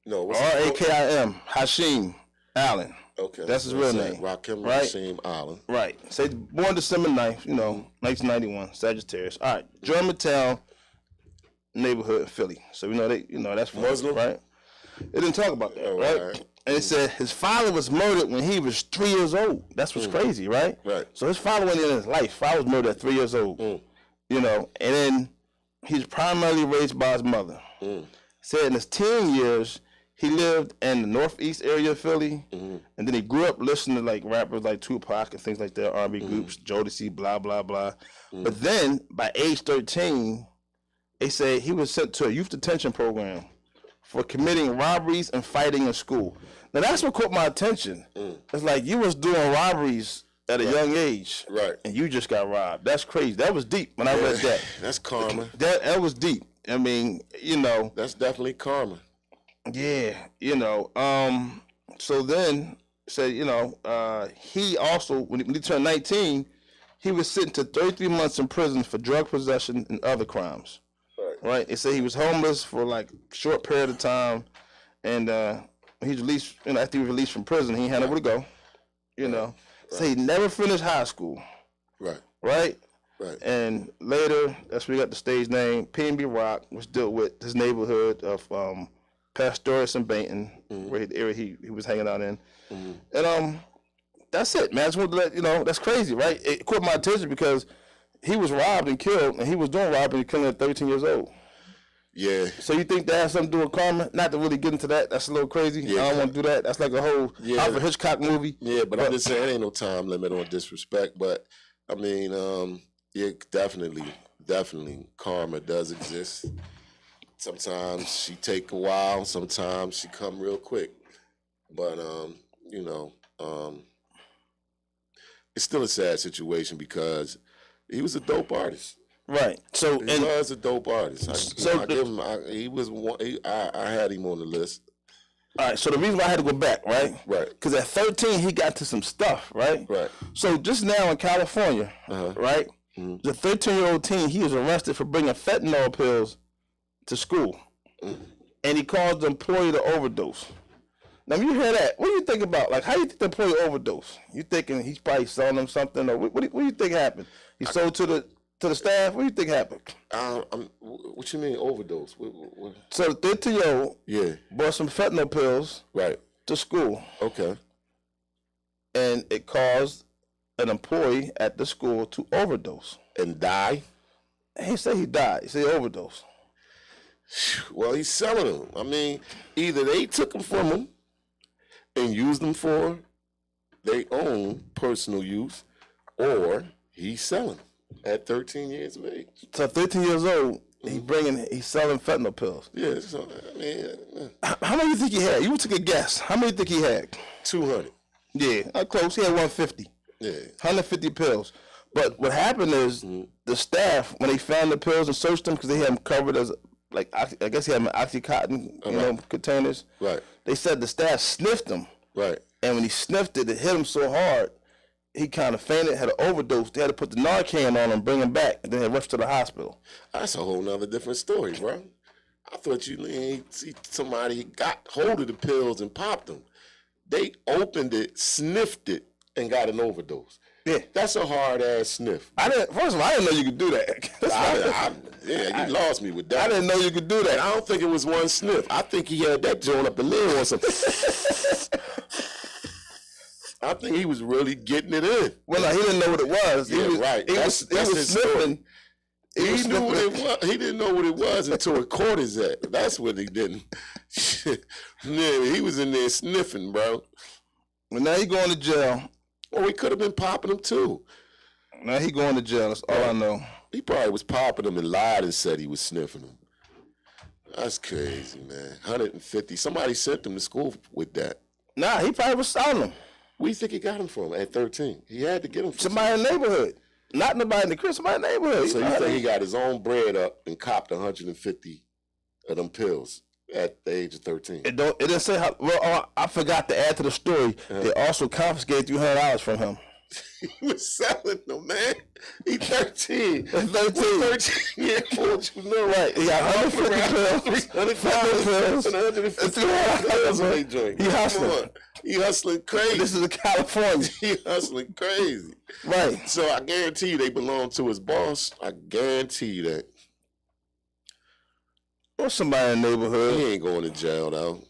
Speaker 2: No.
Speaker 1: Rakim. Hashim Allen.
Speaker 2: Okay.
Speaker 1: That's his real name.
Speaker 2: Rakim Hashim Allen.
Speaker 1: Right. So he's born December 9th, 1991, Sagittarius. All right. Germantown neighborhood in Philly. So we know that's
Speaker 2: Muslim,
Speaker 1: right? It didn't talk about that, right? And it said his father was murdered when he was 3 years old. That's what's crazy, right?
Speaker 2: Right.
Speaker 1: So his father went in his life. Father was murdered at 3 years old. And then he's primarily raised by his mother. Said in his teen years, he lived in the northeast area of Philly, and then he grew up listening to like rappers like Tupac and things like that, R&B groups, Jodeci, blah, blah, blah. But then by age 13, they say he was sent to a youth detention program for committing robberies and fighting in school. Now that's what caught my attention. It's like you was doing robberies at a young age, and you just got robbed. That's crazy. That was deep when I read that.
Speaker 2: That's karma.
Speaker 1: That was deep. I mean,
Speaker 2: that's definitely karma.
Speaker 1: Yeah, so then said, he also, when he turned 19, he was sentenced to 33 months in prison for drug possession and other crimes. Right? They said he was homeless for like a short period of time, and he's released, after he was released from prison, he had nowhere to go, So he never finished high school. Right? And later, that's where he got the stage name, P&B Rock, which dealt with his neighborhood of Pastorius and Bainton, where the area he was hanging out in. And that's it, man. I just wanted to let that's crazy, right? It caught my attention because he was robbed and killed, and he was doing robbery and killing at 13 years old.
Speaker 2: Yeah.
Speaker 1: So you think that has something to do with karma? Not to really get into that. That's a little crazy.
Speaker 2: Yeah,
Speaker 1: I don't want to do that. That's like a whole Alfred Hitchcock movie.
Speaker 2: Yeah, but I'm just saying, ain't no time limit on disrespect. But I mean, definitely, karma does exist. Sometimes she take a while. Sometimes she come real quick. But it's still a sad situation because he was a dope artist.
Speaker 1: Right. So
Speaker 2: he was a dope artist. I had him on the list.
Speaker 1: All right. So the reason why I had to go back, right?
Speaker 2: Right.
Speaker 1: Because at 13 he got to some stuff, right?
Speaker 2: Right.
Speaker 1: So just now in California, right? The 13-year-old teen, he was arrested for bringing fentanyl pills to school, and he caused the employee to overdose. Now, when you hear that, what do you think about? Like, how do you think the employee overdose? You thinking he's probably selling them something, or what do you think happened? He sold to the staff. What do you think happened?
Speaker 2: What you mean overdose? What?
Speaker 1: So the 13-year-old, bought some fentanyl pills, to school.
Speaker 2: Okay.
Speaker 1: And it caused an employee at the school to overdose
Speaker 2: and die.
Speaker 1: He said he died. He said he overdosed.
Speaker 2: Well, he's selling them. I mean, either they took them from him and used them for their own personal use, or he's selling them at 13 years of age.
Speaker 1: So 13 years old, he's selling fentanyl pills.
Speaker 2: Yeah, so, I mean...
Speaker 1: How many do you think he had? You took a guess. How many do you think he had?
Speaker 2: 200.
Speaker 1: Yeah, close. He had 150.
Speaker 2: Yeah.
Speaker 1: 150 pills. But what happened is the staff, when they found the pills and searched them, because they had them covered as... Like, I guess he had them in Oxycontin, containers.
Speaker 2: Right.
Speaker 1: They said the staff sniffed them.
Speaker 2: Right.
Speaker 1: And when he sniffed it, it hit him so hard, he kind of fainted, had an overdose. They had to put the Narcan on him and bring him back, and then they rushed to the hospital.
Speaker 2: That's a whole nother different story, bro. I thought you see somebody got hold of the pills and popped them. They opened it, sniffed it, and got an overdose.
Speaker 1: Yeah,
Speaker 2: that's a hard ass sniff.
Speaker 1: First of all, I didn't know you could do that.
Speaker 2: You lost me with that.
Speaker 1: I didn't know you could do that.
Speaker 2: And I don't think it was one sniff. I think he had that joint up the lid or something. I think he was really getting it in.
Speaker 1: Well, no, he didn't know what it was.
Speaker 2: Yeah,
Speaker 1: right. He was sniffing.
Speaker 2: He knew what it was. He didn't know what it was until it caught his ass. That's what he didn't. Yeah, he was in there sniffing, bro.
Speaker 1: Well, now he going to jail.
Speaker 2: Or he could have been popping them too.
Speaker 1: Now he going to jail. That's all I know.
Speaker 2: He probably was popping them and lied and said he was sniffing them. That's crazy, man. 150. Somebody sent him to school with that.
Speaker 1: Nah, he probably was selling them.
Speaker 2: Where do you think he got them from at 13? He had to get them from
Speaker 1: somebody in the neighborhood. Not nobody in the crib, somebody in the neighborhood.
Speaker 2: So you think he got his own bread up and copped 150 of them pills at the age of 13?
Speaker 1: It didn't say how. Well, I forgot to add to the story. They also confiscated $300 from him.
Speaker 2: He was selling them, man. He 13.
Speaker 1: 13.
Speaker 2: 13 year old, you know, right?
Speaker 1: He got 150 pills,
Speaker 2: 300 pills, and 150 pills.
Speaker 1: He hustling.
Speaker 2: He hustling crazy.
Speaker 1: This is in California.
Speaker 2: He hustling crazy.
Speaker 1: Right.
Speaker 2: So I guarantee you they belong to his boss. I guarantee you that.
Speaker 1: Or somebody in the neighborhood.
Speaker 2: He ain't going to jail, though.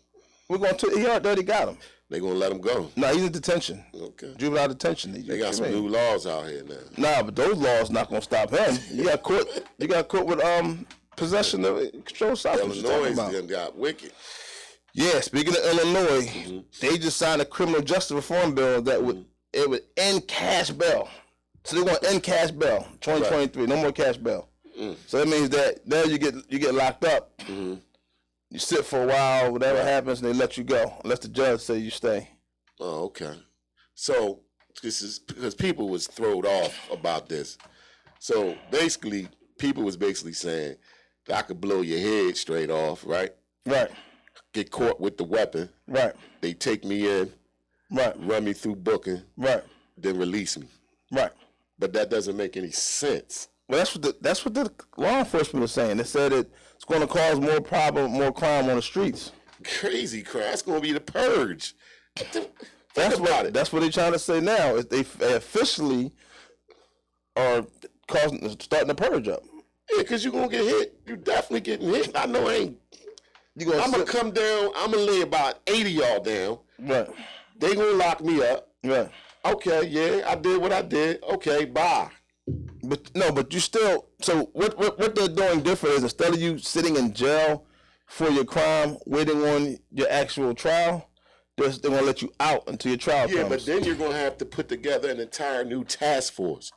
Speaker 1: He already got him.
Speaker 2: They gonna let him go.
Speaker 1: No, he's in detention.
Speaker 2: Okay.
Speaker 1: Juvenile detention.
Speaker 2: They got some new laws out here now.
Speaker 1: Nah, but those laws not gonna stop him. You got caught with possession of controlled substance.
Speaker 2: Illinois got wicked.
Speaker 1: Yeah, speaking of Illinois, they just signed a criminal justice reform bill that would end cash bail. So they want to end cash bail 2023. Right. No more cash bail. So that means that now you get locked up. You sit for a while, whatever happens, and they let you go, unless the judge say you stay.
Speaker 2: Oh, okay. So this is because people was thrown off about this. So basically, people was saying that I could blow your head straight off, right?
Speaker 1: Right.
Speaker 2: Get caught with the weapon.
Speaker 1: Right.
Speaker 2: They take me in.
Speaker 1: Right.
Speaker 2: Run me through booking.
Speaker 1: Right.
Speaker 2: Then release me.
Speaker 1: Right.
Speaker 2: But that doesn't make any sense.
Speaker 1: Well, that's what the law enforcement was saying. They said it's going to cause more crime on the streets.
Speaker 2: Crazy crime. That's going to be the purge.
Speaker 1: That's what they're trying to say now. Is they officially are starting the purge up.
Speaker 2: Yeah, because you're going to get hit. You're definitely getting hit. I know I ain't. I'm going to come down. I'm going to lay about 80 y'all down.
Speaker 1: Right.
Speaker 2: They going to lock me up.
Speaker 1: Right.
Speaker 2: Okay, yeah, I did what I did. Okay, bye.
Speaker 1: But you still. So what they're doing different is instead of you sitting in jail for your crime, waiting on your actual trial, they're going to let you out until your trial comes.
Speaker 2: Yeah, but then you're going to have to put together an entire new task force.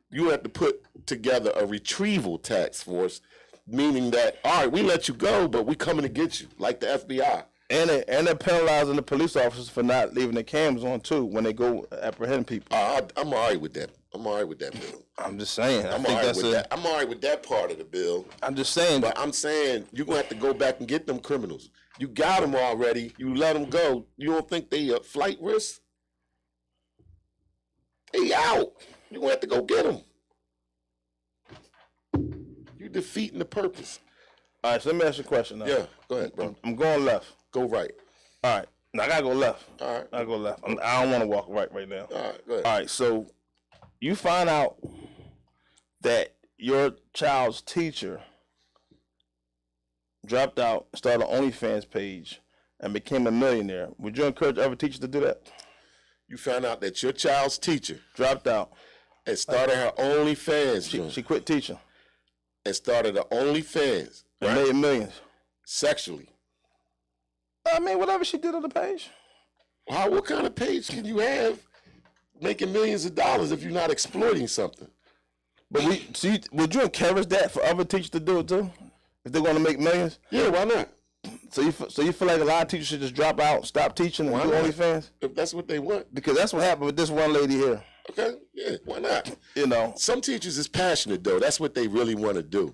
Speaker 2: You have to put together a retrieval task force, meaning that, all right, we let you go, but we coming to get you, like the FBI.
Speaker 1: And they're penalizing the police officers for not leaving the cams on, too, when they go apprehend people.
Speaker 2: I'm all right with that. I'm all right with that bill.
Speaker 1: I'm just saying.
Speaker 2: I'm all right with that part of the bill.
Speaker 1: I'm just saying.
Speaker 2: But I'm saying you're going to have to go back and get them criminals. You got them already. You let them go. You don't think they a flight risk? They out. You're going to have to go get them. You're defeating the purpose.
Speaker 1: All right, so let me ask you a question now.
Speaker 2: Yeah, go ahead, bro.
Speaker 1: I'm going left.
Speaker 2: Go right.
Speaker 1: All right. Now, I got to go left.
Speaker 2: All right.
Speaker 1: I go left. I don't want to walk right now.
Speaker 2: All right, go ahead.
Speaker 1: All right, so you find out that your child's teacher dropped out, started an OnlyFans page, and became a millionaire. Would you encourage other teachers to do that?
Speaker 2: You found out that your child's teacher
Speaker 1: dropped out
Speaker 2: and started her OnlyFans.
Speaker 1: She quit teaching.
Speaker 2: And started her OnlyFans.
Speaker 1: And made millions.
Speaker 2: Sexually.
Speaker 1: I mean, whatever she did on the page.
Speaker 2: What kind of page can you have making millions of dollars if you're not exploiting something?
Speaker 1: But would you encourage that for other teachers to do it too? If they're going to make millions?
Speaker 2: Yeah, why not?
Speaker 1: So you feel like a lot of teachers should just drop out, stop teaching, and do OnlyFans?
Speaker 2: If that's what they want.
Speaker 1: Because that's what happened with this one lady here.
Speaker 2: Okay, yeah, why not?
Speaker 1: You know.
Speaker 2: Some teachers is passionate, though. That's what they really want to do.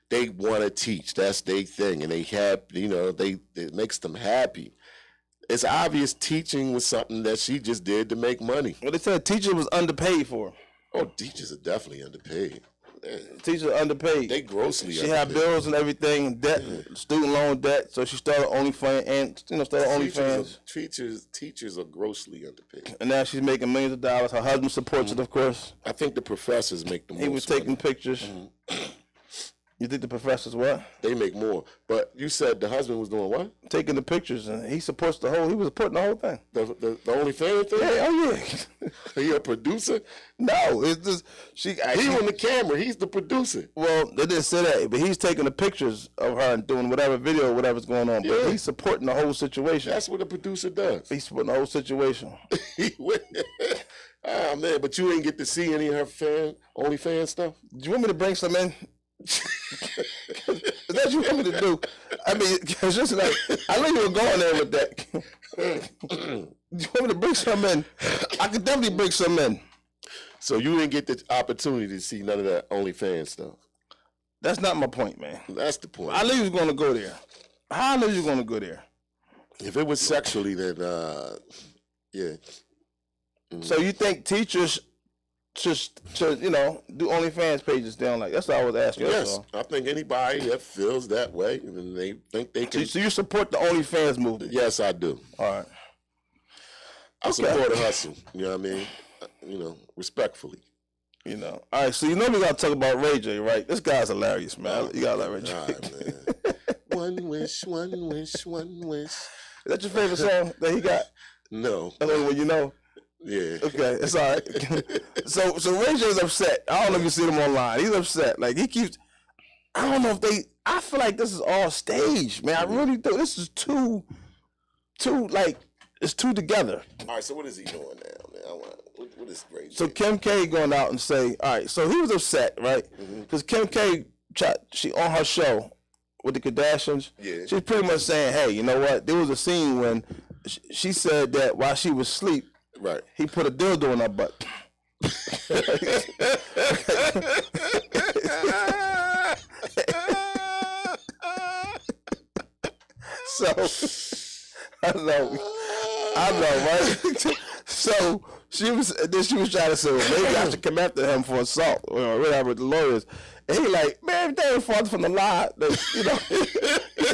Speaker 2: They want to teach. That's their thing. And they have, it makes them happy. it's obvious teaching was something that she just did to make money.
Speaker 1: Well, they said teacher was underpaid for.
Speaker 2: Oh, teachers are definitely underpaid.
Speaker 1: Teachers are underpaid.
Speaker 2: They grossly
Speaker 1: she
Speaker 2: underpaid.
Speaker 1: had bills and everything, debt, student loan debt, so she started OnlyFans and started OnlyFans.
Speaker 2: Teachers are grossly underpaid.
Speaker 1: And now she's making millions of dollars. Her husband supports it, of course.
Speaker 2: I think the professors make the most.
Speaker 1: He was taking pictures. You think the professors what?
Speaker 2: They make more. But you said the husband was doing what?
Speaker 1: Taking the pictures, and he supports he was supporting the whole thing.
Speaker 2: The OnlyFans thing?
Speaker 1: Yeah, oh yeah.
Speaker 2: He a producer?
Speaker 1: No, it's just he
Speaker 2: on the camera. He's the producer.
Speaker 1: Well, they didn't say that, but he's taking the pictures of her and doing whatever video, whatever's going on. But he's supporting the whole situation.
Speaker 2: That's what a producer does.
Speaker 1: He's supporting the whole situation.
Speaker 2: Ah man, but you ain't get to see any of her OnlyFans stuff?
Speaker 1: Do you want me to bring some in? Is that what you want me to do? I mean, it's just like, I know you were going there with that. Do you want me to bring some in? I could definitely bring some in.
Speaker 2: So you didn't get the opportunity to see none of that OnlyFans stuff?
Speaker 1: That's not my point, man.
Speaker 2: That's the point.
Speaker 1: I knew you was going to go there. How I knew you were going to go there?
Speaker 2: If it was sexually, then, yeah.
Speaker 1: So you think teachers just do OnlyFans pages down like that's what I was asking.
Speaker 2: Yes, I think anybody that feels that way and they think they can.
Speaker 1: So you support the OnlyFans movement?
Speaker 2: Yes, I do.
Speaker 1: All right.
Speaker 2: I support the hustle. You know what I mean? Respectfully.
Speaker 1: All right. So we gotta talk about Ray J, right? This guy's hilarious, man. You gotta like Ray J.
Speaker 2: All right, man. One wish, one wish, one wish.
Speaker 1: Is that your favorite song that he got?
Speaker 2: No.
Speaker 1: That's the only one you know.
Speaker 2: Yeah.
Speaker 1: Okay, it's all right. So Ray J's upset. I don't know if you see him online. He's upset. Like he keeps. I don't know if I feel like this is all staged, man. I really do. This is too like it's too together.
Speaker 2: All right. So what is he doing now, man? What is Ray J?
Speaker 1: So Kim K going out and say, all right. So he was upset, right? Because Kim K, she on her show with the Kardashians.
Speaker 2: Yeah.
Speaker 1: She's pretty much saying, hey, you know what? There was a scene when she said that while she was asleep.
Speaker 2: Right.
Speaker 1: He put a dildo in her butt. So I know, right? So she was trying to say, well, maybe I should come after him for assault or whatever with the lawyers. And he like, man, if they ain't farther from the lie,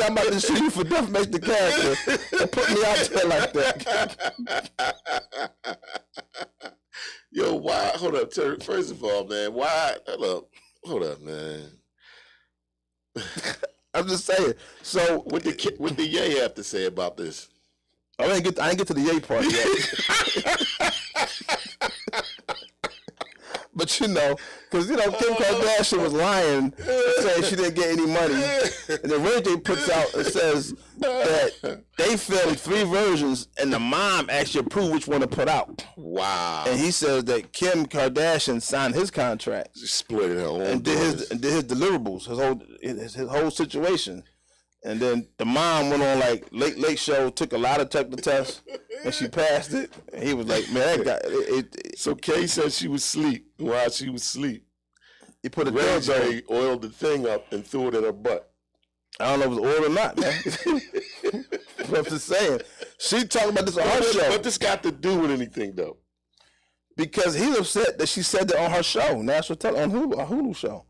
Speaker 1: I'm about to sue you for defamation of character and put me out there like that.
Speaker 2: Yo, why? Hold up, Terry. First of all, man, why? Hold up, man.
Speaker 1: I'm just saying. So
Speaker 2: what the Ye have to say about this?
Speaker 1: I didn't get to the Ye part yet. But because Kim Kardashian was lying, saying she didn't get any money, and then Ray J puts out and says that they filmed 3 versions, and the mom actually approved which one to put out.
Speaker 2: Wow!
Speaker 1: And he says that Kim signed his contract,
Speaker 2: split it out,
Speaker 1: and did his deliverables, his whole situation. And then the mom went on like late show, took a lot of technical tests, and she passed it. And he was like, "Man, that guy."
Speaker 2: So Kay said she was asleep. While she was asleep,
Speaker 1: he put a
Speaker 2: Ray J oiled the thing up and threw it in her butt.
Speaker 1: I don't know if it was oil or not, man. But I'm just saying, she talking about this on her show.
Speaker 2: What this got to do with anything, though?
Speaker 1: Because he's upset that she said that on her show, national on Hulu show.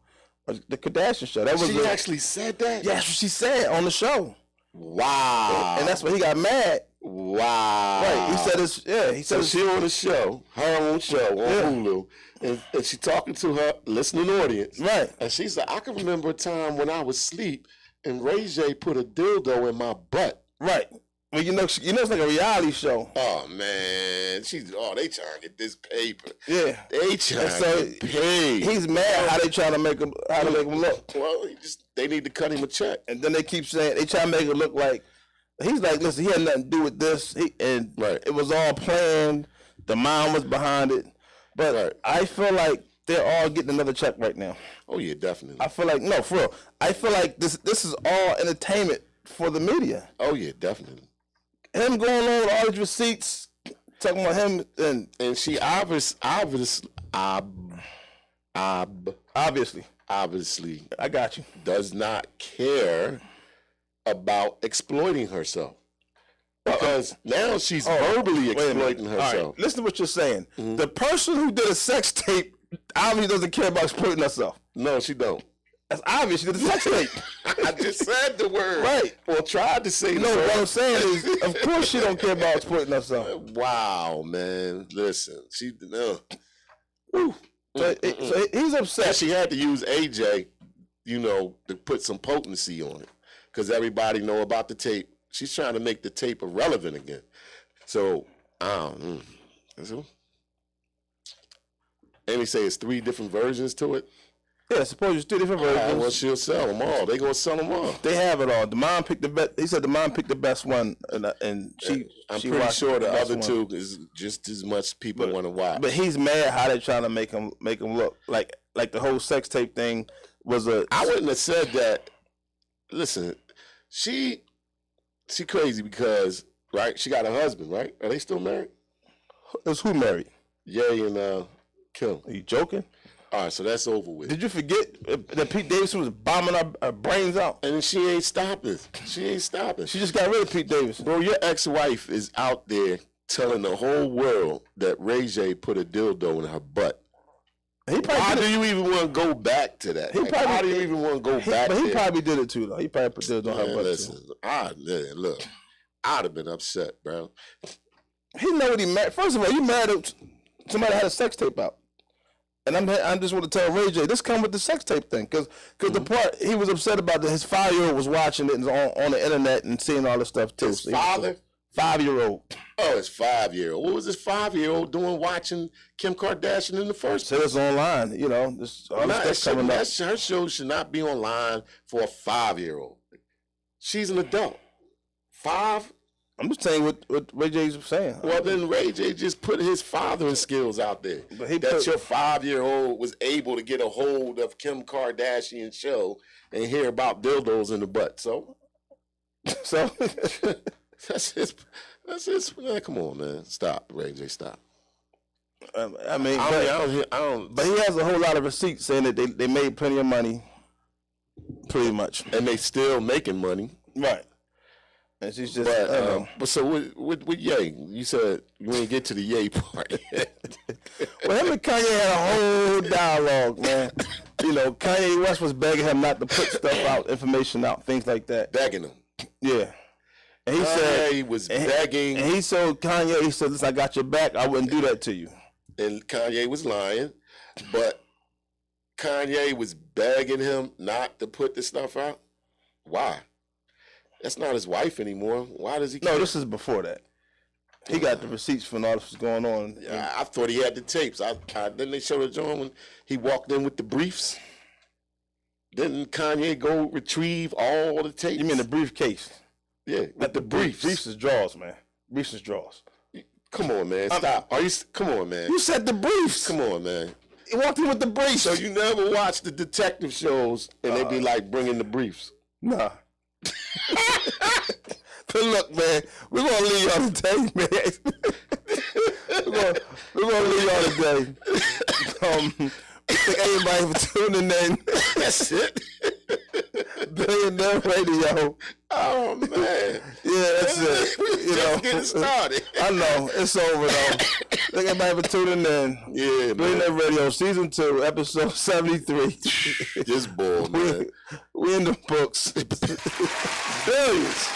Speaker 1: The Kardashian show.
Speaker 2: She actually said that?
Speaker 1: Yeah, that's what she said on the show.
Speaker 2: Wow.
Speaker 1: And that's when he got mad.
Speaker 2: Wow.
Speaker 1: Right. He said it's, yeah. He said
Speaker 2: she on the show, her own show on Hulu, and she talking to her listening audience.
Speaker 1: Right.
Speaker 2: And she said, I can remember a time when I was asleep and Ray J put a dildo in my butt.
Speaker 1: Right. Well, it's like a reality show.
Speaker 2: Oh man, they trying to get this paper.
Speaker 1: Yeah,
Speaker 2: they trying to get paid.
Speaker 1: He's mad how they trying to make him look.
Speaker 2: Well, they need to cut him a check.
Speaker 1: And then they keep saying they try to make it look like he's like, listen, he had nothing to do with this. It was all planned. The mom was behind it, but I feel like they're all getting another check right now.
Speaker 2: Oh yeah, definitely.
Speaker 1: I feel like for real. I feel like this is all entertainment for the media.
Speaker 2: Oh yeah, definitely.
Speaker 1: Him going on with all his receipts, talking about him,
Speaker 2: and she obviously,
Speaker 1: I got you,
Speaker 2: does not care about exploiting herself. Because now she's verbally exploiting herself.
Speaker 1: All right, listen to what you're saying. Mm-hmm. The person who did a sex tape obviously doesn't care about exploiting herself.
Speaker 2: No, she don't.
Speaker 1: That's obvious. She did a sex tape.
Speaker 2: I just said the word.
Speaker 1: Right.
Speaker 2: Or tried to say
Speaker 1: no, what I'm saying is, of course she don't care about exploiting herself.
Speaker 2: Wow, man. Listen. She,
Speaker 1: so he's upset.
Speaker 2: And she had to use AJ, to put some potency on it. Because everybody know about the tape. She's trying to make the tape irrelevant again. So, and they say it's 3 different versions to it.
Speaker 1: Yeah, suppose it's 3 different versions.
Speaker 2: Well, she'll sell them all. They gonna sell them all.
Speaker 1: They have it all. The mom picked the best. He said the mom picked the best one, and
Speaker 2: I'm pretty sure the other 2 is just as much people want to watch.
Speaker 1: But he's mad how they trying to make him look like the whole sex tape thing was a.
Speaker 2: I wouldn't have said that. Listen, she crazy because she got a husband, right? Are they still married?
Speaker 1: Is who married?
Speaker 2: Ye and Kim.
Speaker 1: Are you joking?
Speaker 2: All right, so that's over with.
Speaker 1: Did you forget that Pete Davidson was bombing our brains out?
Speaker 2: And she ain't stopping. She
Speaker 1: just got rid of Pete Davidson.
Speaker 2: Bro, your ex-wife is out there telling the whole world that Ray J put a dildo in her butt. Why do you even want to go back to that? Why do you even want to go back
Speaker 1: But he
Speaker 2: there?
Speaker 1: probably did it too, though. He probably put dildo on her butt too.
Speaker 2: Look, I'd have been upset, bro.
Speaker 1: He know what he married. First of all, you married somebody that had a sex tape out. And I'm just want to tell Ray J, this come with the sex tape thing, because the part he was upset about that his 5-year-old was watching it on the internet and seeing all this stuff too.
Speaker 2: His father?
Speaker 1: 5-year-old.
Speaker 2: Oh, his 5-year-old. What was his 5-year-old doing watching Kim Kardashian in the first place?
Speaker 1: So it's online,
Speaker 2: Her show should not be online for a 5-year-old. She's an adult. 5.
Speaker 1: I'm just saying what Ray J's saying.
Speaker 2: Well, then Ray J just put his fathering skills out there.
Speaker 1: But
Speaker 2: your 5-year-old was able to get a hold of Kim Kardashian's show and hear about dildos in the butt. So that's his. Man, come on, man. Stop, Ray J. Stop.
Speaker 1: I don't. But he has a whole lot of receipts saying that they made plenty of money, pretty much,
Speaker 2: and they still making money,
Speaker 1: right? And she's just.
Speaker 2: But so with Ye, you said you didn't get to the Ye part.
Speaker 1: Well, him and Kanye had a whole dialogue, man. Kanye West was begging him not to put stuff out, information out, things like that.
Speaker 2: Begging him.
Speaker 1: Yeah. And he said
Speaker 2: he was begging.
Speaker 1: And he told Kanye, he said, "Listen, I got your back. I wouldn't do that to you."
Speaker 2: And Kanye was lying, but Kanye was begging him not to put the stuff out. Why? That's not his wife anymore. Why does he care?
Speaker 1: No, this is before that. He got the receipts from all this was going on.
Speaker 2: Yeah, I thought he had the tapes. Didn't they show the joint when he walked in with the briefs? Didn't Kanye go retrieve all the tapes?
Speaker 1: You mean the briefcase?
Speaker 2: Yeah, with the briefs.
Speaker 1: Briefs is drawers, man. Briefs is drawers.
Speaker 2: Come on, man. Stop. Come on, man.
Speaker 1: You said the briefs.
Speaker 2: Come on, man.
Speaker 1: He walked in with the briefs.
Speaker 2: So you never watch the detective shows and they be like bringing the briefs?
Speaker 1: Nah. But look, man, we're gonna leave y'all today, man. we're gonna leave y'all today. Thank everybody for tuning in.
Speaker 2: That's it.
Speaker 1: Billioneire Radio.
Speaker 2: Oh man.
Speaker 1: Yeah, that's it.
Speaker 2: Just getting started.
Speaker 1: I know. It's over though. Thank everybody for tuning in.
Speaker 2: Yeah,
Speaker 1: Billioneire Radio, Season 2, Episode 73.
Speaker 2: Just bored, man.
Speaker 1: We in the books.
Speaker 2: Billions.